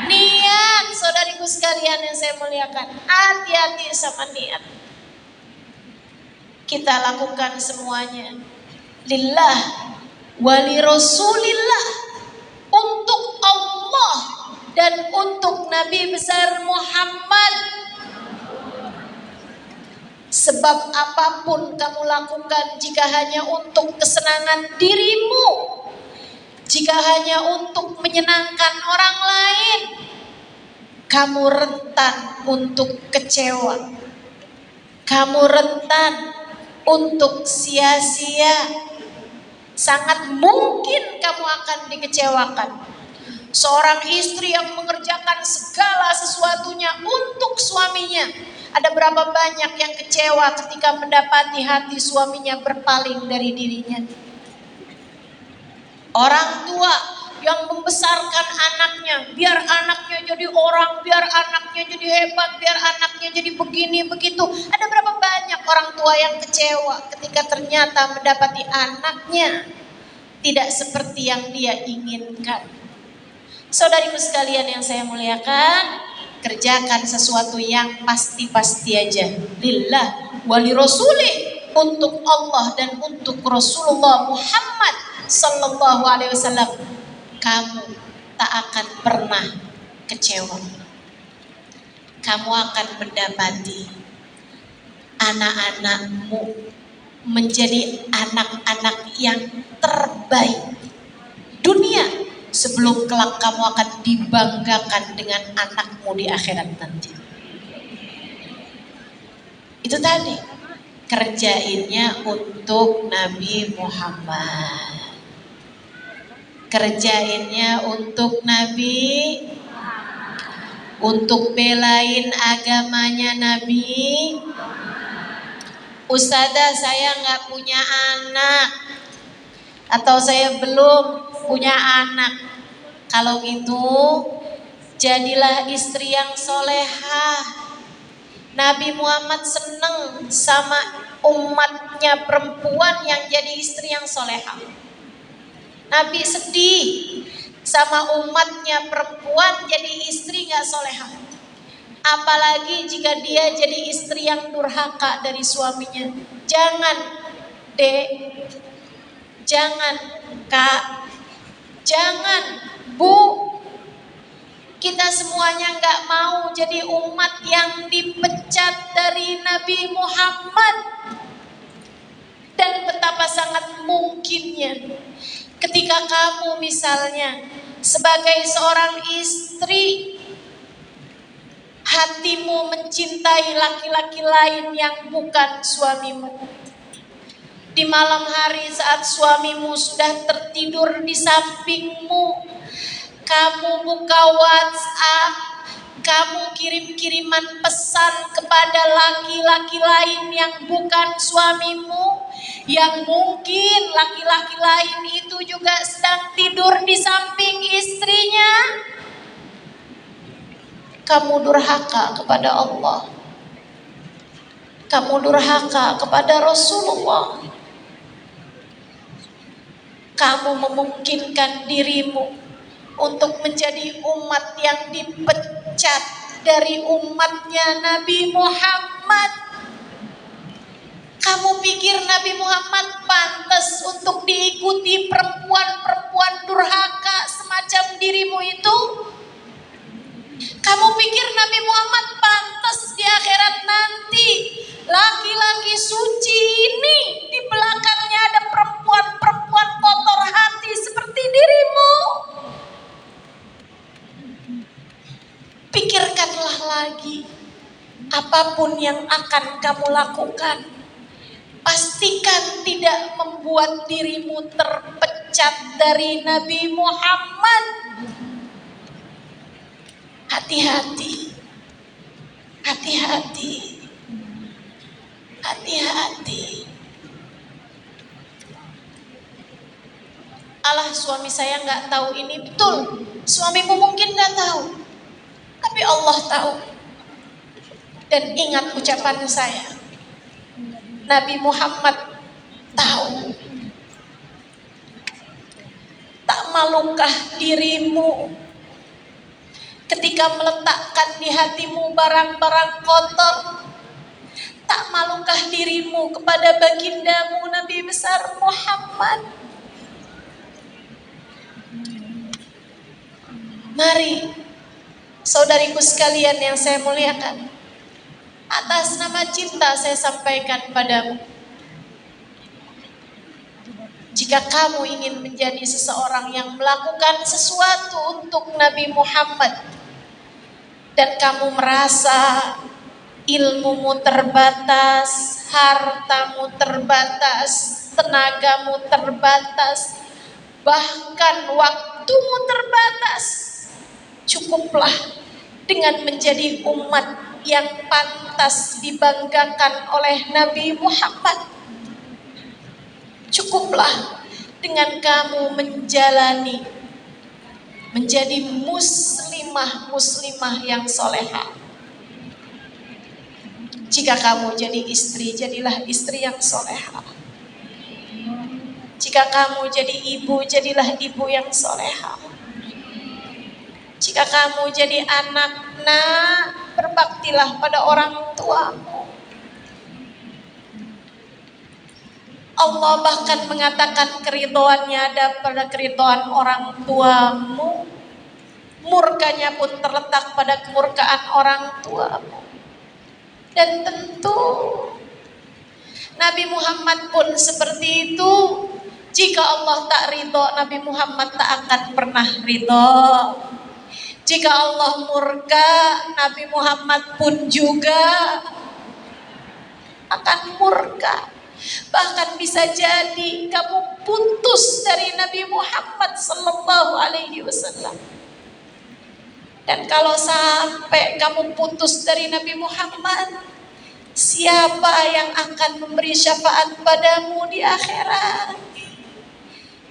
niat. Saudariku sekalian yang saya muliakan, hati-hati sama niat. Kita lakukan semuanya lillah wali rasulillah, untuk Allah dan untuk Nabi besar Muhammad. Sebab apapun kamu lakukan, jika hanya untuk kesenangan dirimu, jika hanya untuk menyenangkan orang lain, kamu rentan untuk kecewa. Kamu rentan untuk sia-sia. Sangat mungkin kamu akan dikecewakan. Seorang istri yang mengerjakan segala sesuatunya untuk suaminya, ada berapa banyak yang kecewa ketika mendapati hati suaminya berpaling dari dirinya. Orang tua yang membesarkan anaknya, biar anaknya jadi orang, biar anaknya jadi hebat, biar anaknya jadi begini begitu. Ada berapa banyak orang tua yang kecewa ketika ternyata mendapati anaknya tidak seperti yang dia inginkan. Saudariku sekalian yang saya muliakan, kerjakan sesuatu yang pasti-pasti aja. Lillah wali rasulih, untuk Allah dan untuk Rasulullah Muhammad sallallahu alaihi wasallam. Kamu tak akan pernah kecewa. Kamu akan mendapati anak-anakmu menjadi anak-anak yang terbaik dunia, sebelum kelak kamu akan dibanggakan dengan anakmu di akhirat nanti. Itu tadi, kerjainnya untuk Nabi Muhammad. Kerjainnya untuk Nabi, untuk belain agamanya Nabi. Ustazah, saya nggak punya anak, atau saya belum punya anak. Kalau gitu, jadilah istri yang solehah. Nabi Muhammad seneng sama umatnya perempuan yang jadi istri yang solehah. Nabi sedih sama umatnya perempuan jadi istri gak solehah. Apalagi jika dia jadi istri yang durhaka dari suaminya. Jangan, Dek. Jangan, Kak. Jangan, Bu. Kita semuanya gak mau jadi umat yang dipecat dari Nabi Muhammad. Dan betapa sangat mungkinnya ketika kamu misalnya sebagai seorang istri, hatimu mencintai laki-laki lain yang bukan suamimu. Di malam hari saat suamimu sudah tertidur di sampingmu, kamu buka WhatsApp, kamu kirim-kiriman pesan kepada laki-laki lain yang bukan suamimu, yang mungkin laki-laki lain itu juga sedang tidur di samping istrinya. Kamu durhaka kepada Allah. Kamu durhaka kepada Rasulullah. Kamu memungkinkan dirimu untuk menjadi umat yang dipecat dari umatnya Nabi Muhammad. Kamu pikir Nabi Muhammad pantas untuk diikuti perempuan-perempuan durhaka semacam dirimu itu? Kamu pikir Nabi Muhammad pantas di akhirat nanti laki-laki suci ini di belakangnya ada perempuan-perempuan kotor hati seperti dirimu? Pikirkanlah lagi, apapun yang akan kamu lakukan, pastikan tidak membuat dirimu terpecat dari Nabi Muhammad. Hati-hati, hati-hati, hati-hati. Alah, suami saya nggak tahu ini. Betul, suamimu mungkin nggak tahu, tapi Allah tahu. Dan ingat ucapan saya, Nabi Muhammad tahu. Tak malukah dirimu ketika meletakkan di hatimu barang-barang kotor? Tak malukah dirimu kepada bagindamu Nabi besar Muhammad? Mari, saudariku sekalian yang saya muliakan, atas nama cinta saya sampaikan padamu, jika kamu ingin menjadi seseorang yang melakukan sesuatu untuk Nabi Muhammad dan kamu merasa ilmumu terbatas, hartamu terbatas, tenagamu terbatas, bahkan waktumu terbatas, cukuplah dengan menjadi umat yang pantas dibanggakan oleh Nabi Muhammad. Cukuplah dengan kamu menjadi muslimah yang solehah. Jika kamu jadi istri, jadilah istri yang solehah. Jika kamu jadi ibu, jadilah ibu yang solehah. Jika kamu jadi anak, berbaktilah pada orang tuamu. Allah bahkan mengatakan keridhoannya ada pada keridhoan orang tuamu. Murkanya pun terletak pada kemurkaan orang tuamu. Dan tentu Nabi Muhammad pun seperti itu. Jika Allah tak ridho, Nabi Muhammad tak akan pernah ridho. Jika Allah murka, Nabi Muhammad pun juga akan murka. Bahkan bisa jadi kamu putus dari Nabi Muhammad sallallahu alaihi wasallam. Dan kalau sampai kamu putus dari Nabi Muhammad, siapa yang akan memberi syafaat padamu di akhirat?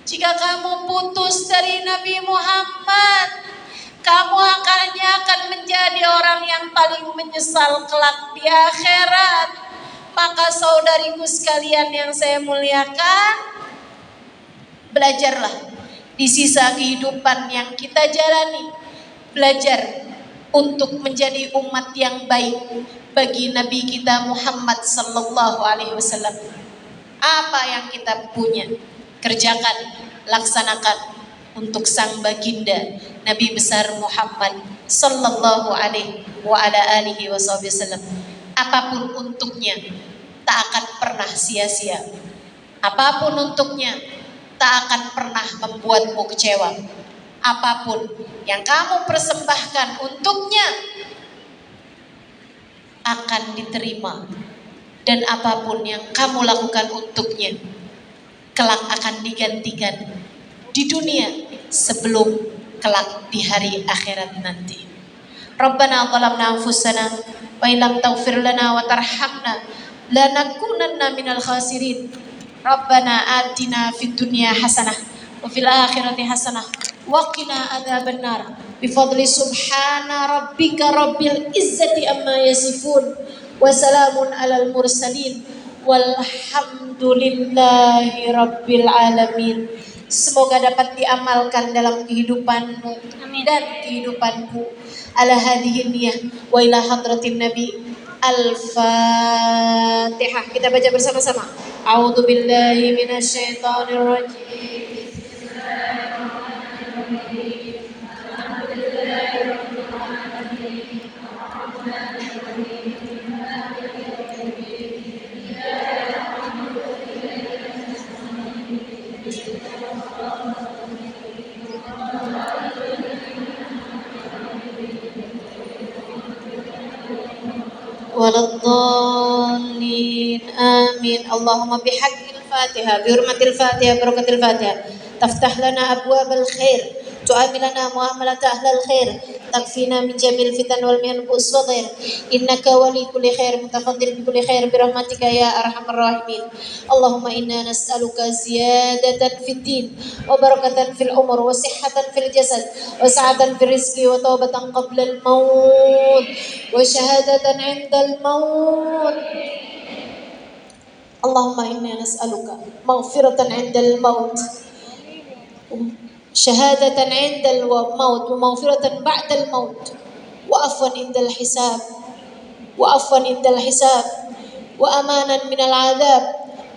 Jika kamu putus dari Nabi Muhammad, kamu akan menjadi orang yang paling menyesal kelak di akhirat. Maka saudariku sekalian yang saya muliakan, belajarlah di sisa kehidupan yang kita jalani. Belajar untuk menjadi umat yang baik bagi Nabi kita Muhammad sallallahu alaihi wasallam. Apa yang kita punya, kerjakan, laksanakan untuk sang baginda Nabi besar Muhammad sallallahu alaihi wa ala alihi wasallam. Apapun untuknya tak akan pernah sia-sia. Apapun untuknya tak akan pernah membuatmu kecewa. Apapun yang kamu persembahkan untuknya akan diterima. Dan apapun yang kamu lakukan untuknya kelak akan digantikan di dunia sebelum kelak di hari akhirat nanti. Rabbana zalamna anfusana wa illam taghfir lana wa tarhamna lanakunanna minal khasirin. Rabbana atina fid dunya hasanah wa fil akhirati hasanah wa qina adzabannar. Bifadli subhana rabbika rabbil izzati amma yasifun wa salamun alal mursalin walhamdulillahi rabbil alamin. Semoga dapat diamalkan dalam kehidupanmu dan kehidupanku. Ala hadhihi niyah wa ila hadratin nabi. Al-Fatihah. Kita baca bersama-sama. A'udzu billahi minasyaitonir rajim. Waladhdallin. Amin. Allahumma bihaqqil Fatihah, bihurmatil Fatihah, barakatil Fatihah. Taftah lana abwabal khair, tu'amilana muamalat ahlal khair, تكفينا من جميع الفتن والمحن والصغير إنك ولي كل خير متفضل بكل خير برحمتك يا أرحم الراحمين. اللهم إنا نسألك زيادة في الدين وبركة في العمر وصحة في الجسد وسعة في الرزق وتوبة قبل الموت وشهادة عند الموت. اللهم إنا نسألك مغفرة عند الموت شهادة عند الموت ومغفرة بعد الموت وعفوا عند الحساب وأمانا من العذاب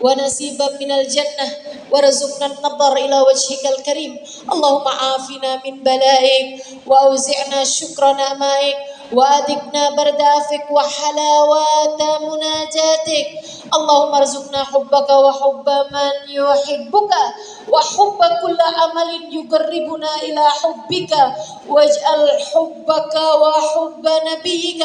ونصيبا من الجنة ورزقنا النظر إلى وجهك الكريم. اللهم عافنا من بلائك وأوزعنا شكر نعمائك وأذقنا برد عفوك وحلاوة مناجاتك. اللهم ارزقنا حبك وحب من يحبك وحب كل عمل يقربنا إلى حبك واجعل حبك وحب نبيك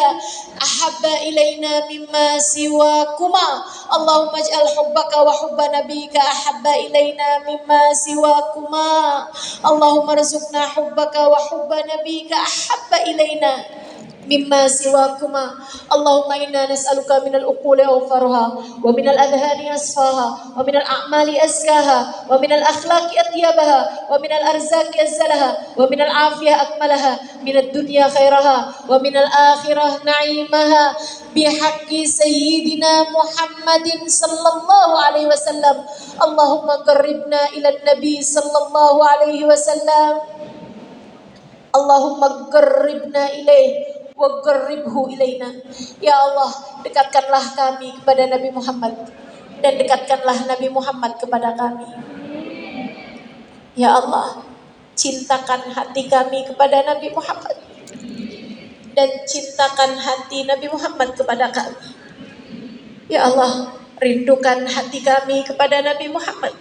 أحب إلينا مما سواكما. اللهم اجعل حبك وحب نبيك أحب إلينا مما سواكما. اللهم ارزقنا حبك وحب نبيك أحب إلينا مما سواكما. اللهم إنا نسألك من العقول أوفرها ومن الأذهان أصفاها ومن الأعمال أزكاها ومن الأخلاق أطيبها ومن الأرزاق أزلها ومن العافية أكملها من الدنيا خيرها ومن الآخرة نعيمها بحق سيدنا محمد صلى الله عليه وسلم. اللهم قربنا إلى النبي صلى الله عليه وسلم. اللهم قربنا إليه وقربه ilaina. Ya Allah, dekatkanlah kami kepada Nabi Muhammad dan dekatkanlah Nabi Muhammad kepada kami. Ya Allah, cintakan hati kami kepada Nabi Muhammad dan cintakan hati Nabi Muhammad kepada kami. Ya Allah, rindukan hati kami kepada Nabi Muhammad.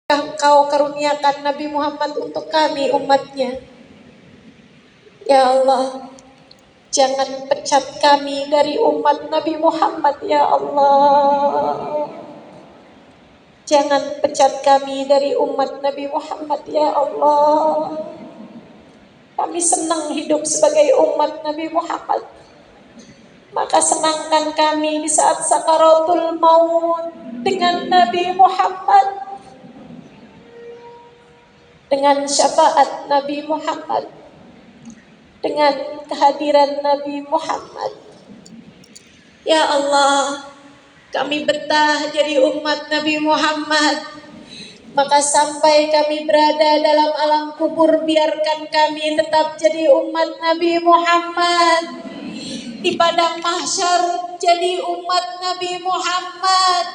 Engkau karuniakan Nabi Muhammad untuk kami umatnya. Ya Allah, jangan pecat kami dari umat Nabi Muhammad ya Allah. Jangan pecat kami dari umat Nabi Muhammad ya Allah. Kami senang hidup sebagai umat Nabi Muhammad. Maka senangkan kami di saat sakaratul maut dengan Nabi Muhammad, dengan syafaat Nabi Muhammad, dengan kehadiran Nabi Muhammad. Ya Allah, kami betah jadi umat Nabi Muhammad. Maka sampai kami berada dalam alam kubur, biarkan kami tetap jadi umat Nabi Muhammad. Di padang mahsyar jadi umat Nabi Muhammad.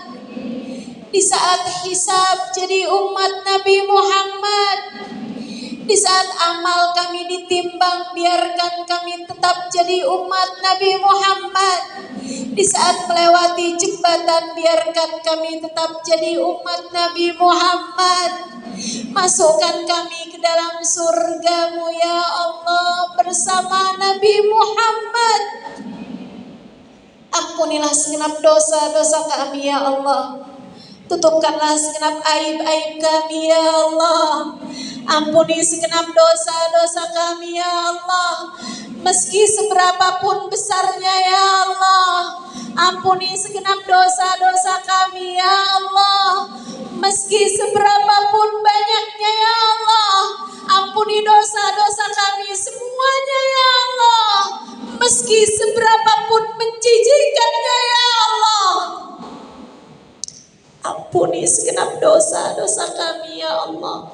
Di saat hisab jadi umat Nabi Muhammad. Di saat amal kami ditimbang, biarkan kami tetap jadi umat Nabi Muhammad. Di saat melewati jembatan, biarkan kami tetap jadi umat Nabi Muhammad. Masukkan kami ke dalam surga-Mu ya Allah bersama Nabi Muhammad. Ampunilah segenap dosa-dosa kami ya Allah. Tutupkanlah segenap aib-aib kami ya Allah. Ampuni segenap dosa-dosa kami ya Allah. Meski seberapapun besarnya ya Allah. Ampuni segenap dosa-dosa kami ya Allah. Meski seberapapun banyaknya ya Allah. Ampuni dosa-dosa kami semuanya ya Allah. Meski seberapapun menjijikkannya ya Allah. Ampuni segenap dosa-dosa kami ya Allah.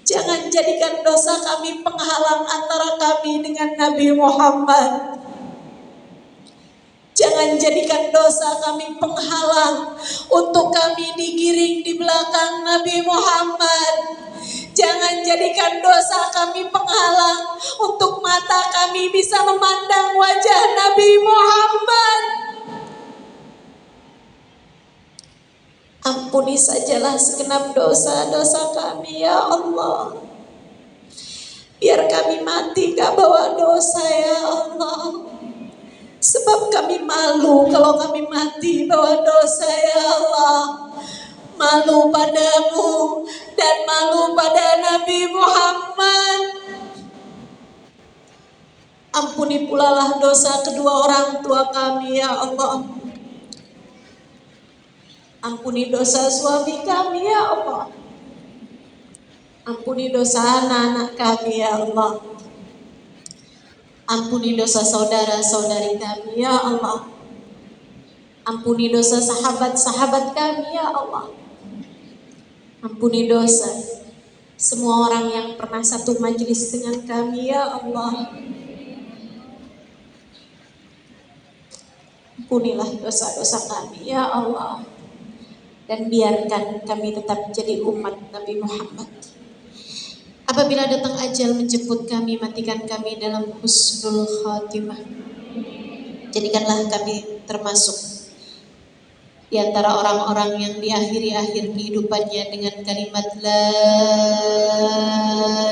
Jangan jadikan dosa kami penghalang antara kami dengan Nabi Muhammad. Jangan jadikan dosa kami penghalang untuk kami digiring di belakang Nabi Muhammad. Jangan jadikan dosa kami penghalang untuk mata kami bisa memandang wajah Nabi Muhammad. Ampuni sajalah segenap dosa-dosa kami ya Allah. Biar kami mati gak bawa dosa ya Allah. Sebab kami malu kalau kami mati bawa dosa ya Allah. Malu padamu dan malu pada Nabi Muhammad. Ampuni pula lah dosa kedua orang tua kami ya Allah. Ampuni dosa suami kami ya Allah. Ampuni dosa anak-anak kami ya Allah. Ampuni dosa saudara-saudari kami ya Allah. Ampuni dosa sahabat-sahabat kami ya Allah. Ampuni dosa semua orang yang pernah satu majelis dengan kami ya Allah. Ampunilah dosa-dosa kami ya Allah. Dan biarkan kami tetap jadi umat Nabi Muhammad. Apabila datang ajal menjemput kami, matikan kami dalam husnul khatimah. Jadikanlah kami termasuk di antara orang-orang yang diakhiri akhir kehidupannya dengan kalimat La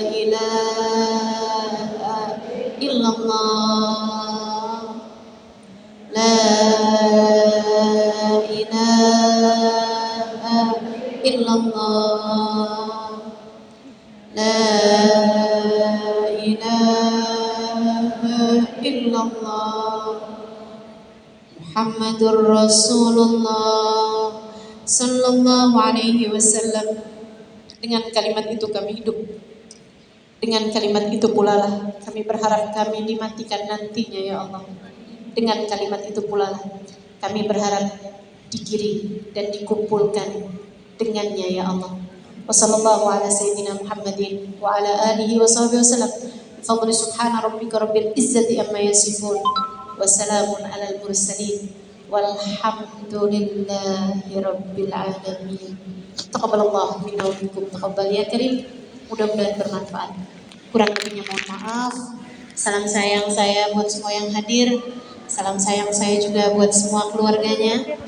ilaha illallah, La ilaha illallah, La ilaha illallah, Muhammadur Rasulullah sallallahu alaihi wasallam. Dengan kalimat itu kami hidup. Dengan kalimat itu pula lah kami berharap kami dimatikan nantinya ya Allah. Dengan kalimat itu pula lah kami berharap dikirim dan dikumpulkan dengannya ya Allah. Wassallallahu ala sayyidina Muhammadin wa ala alihi wa sahbihi wasallam. Fadli subhana rabbika rabbil izzati amma yasifun. Wassalamun alal mursalin. Walhamdulillahi rabbil alamin. Taqabbalallahu minna wa minkum. Taqabbal ya karim. Mudah-mudahan bermanfaat. Kurang lebihnya mohon maaf. Salam sayang saya buat semua yang hadir. Salam sayang saya juga buat semua keluarganya.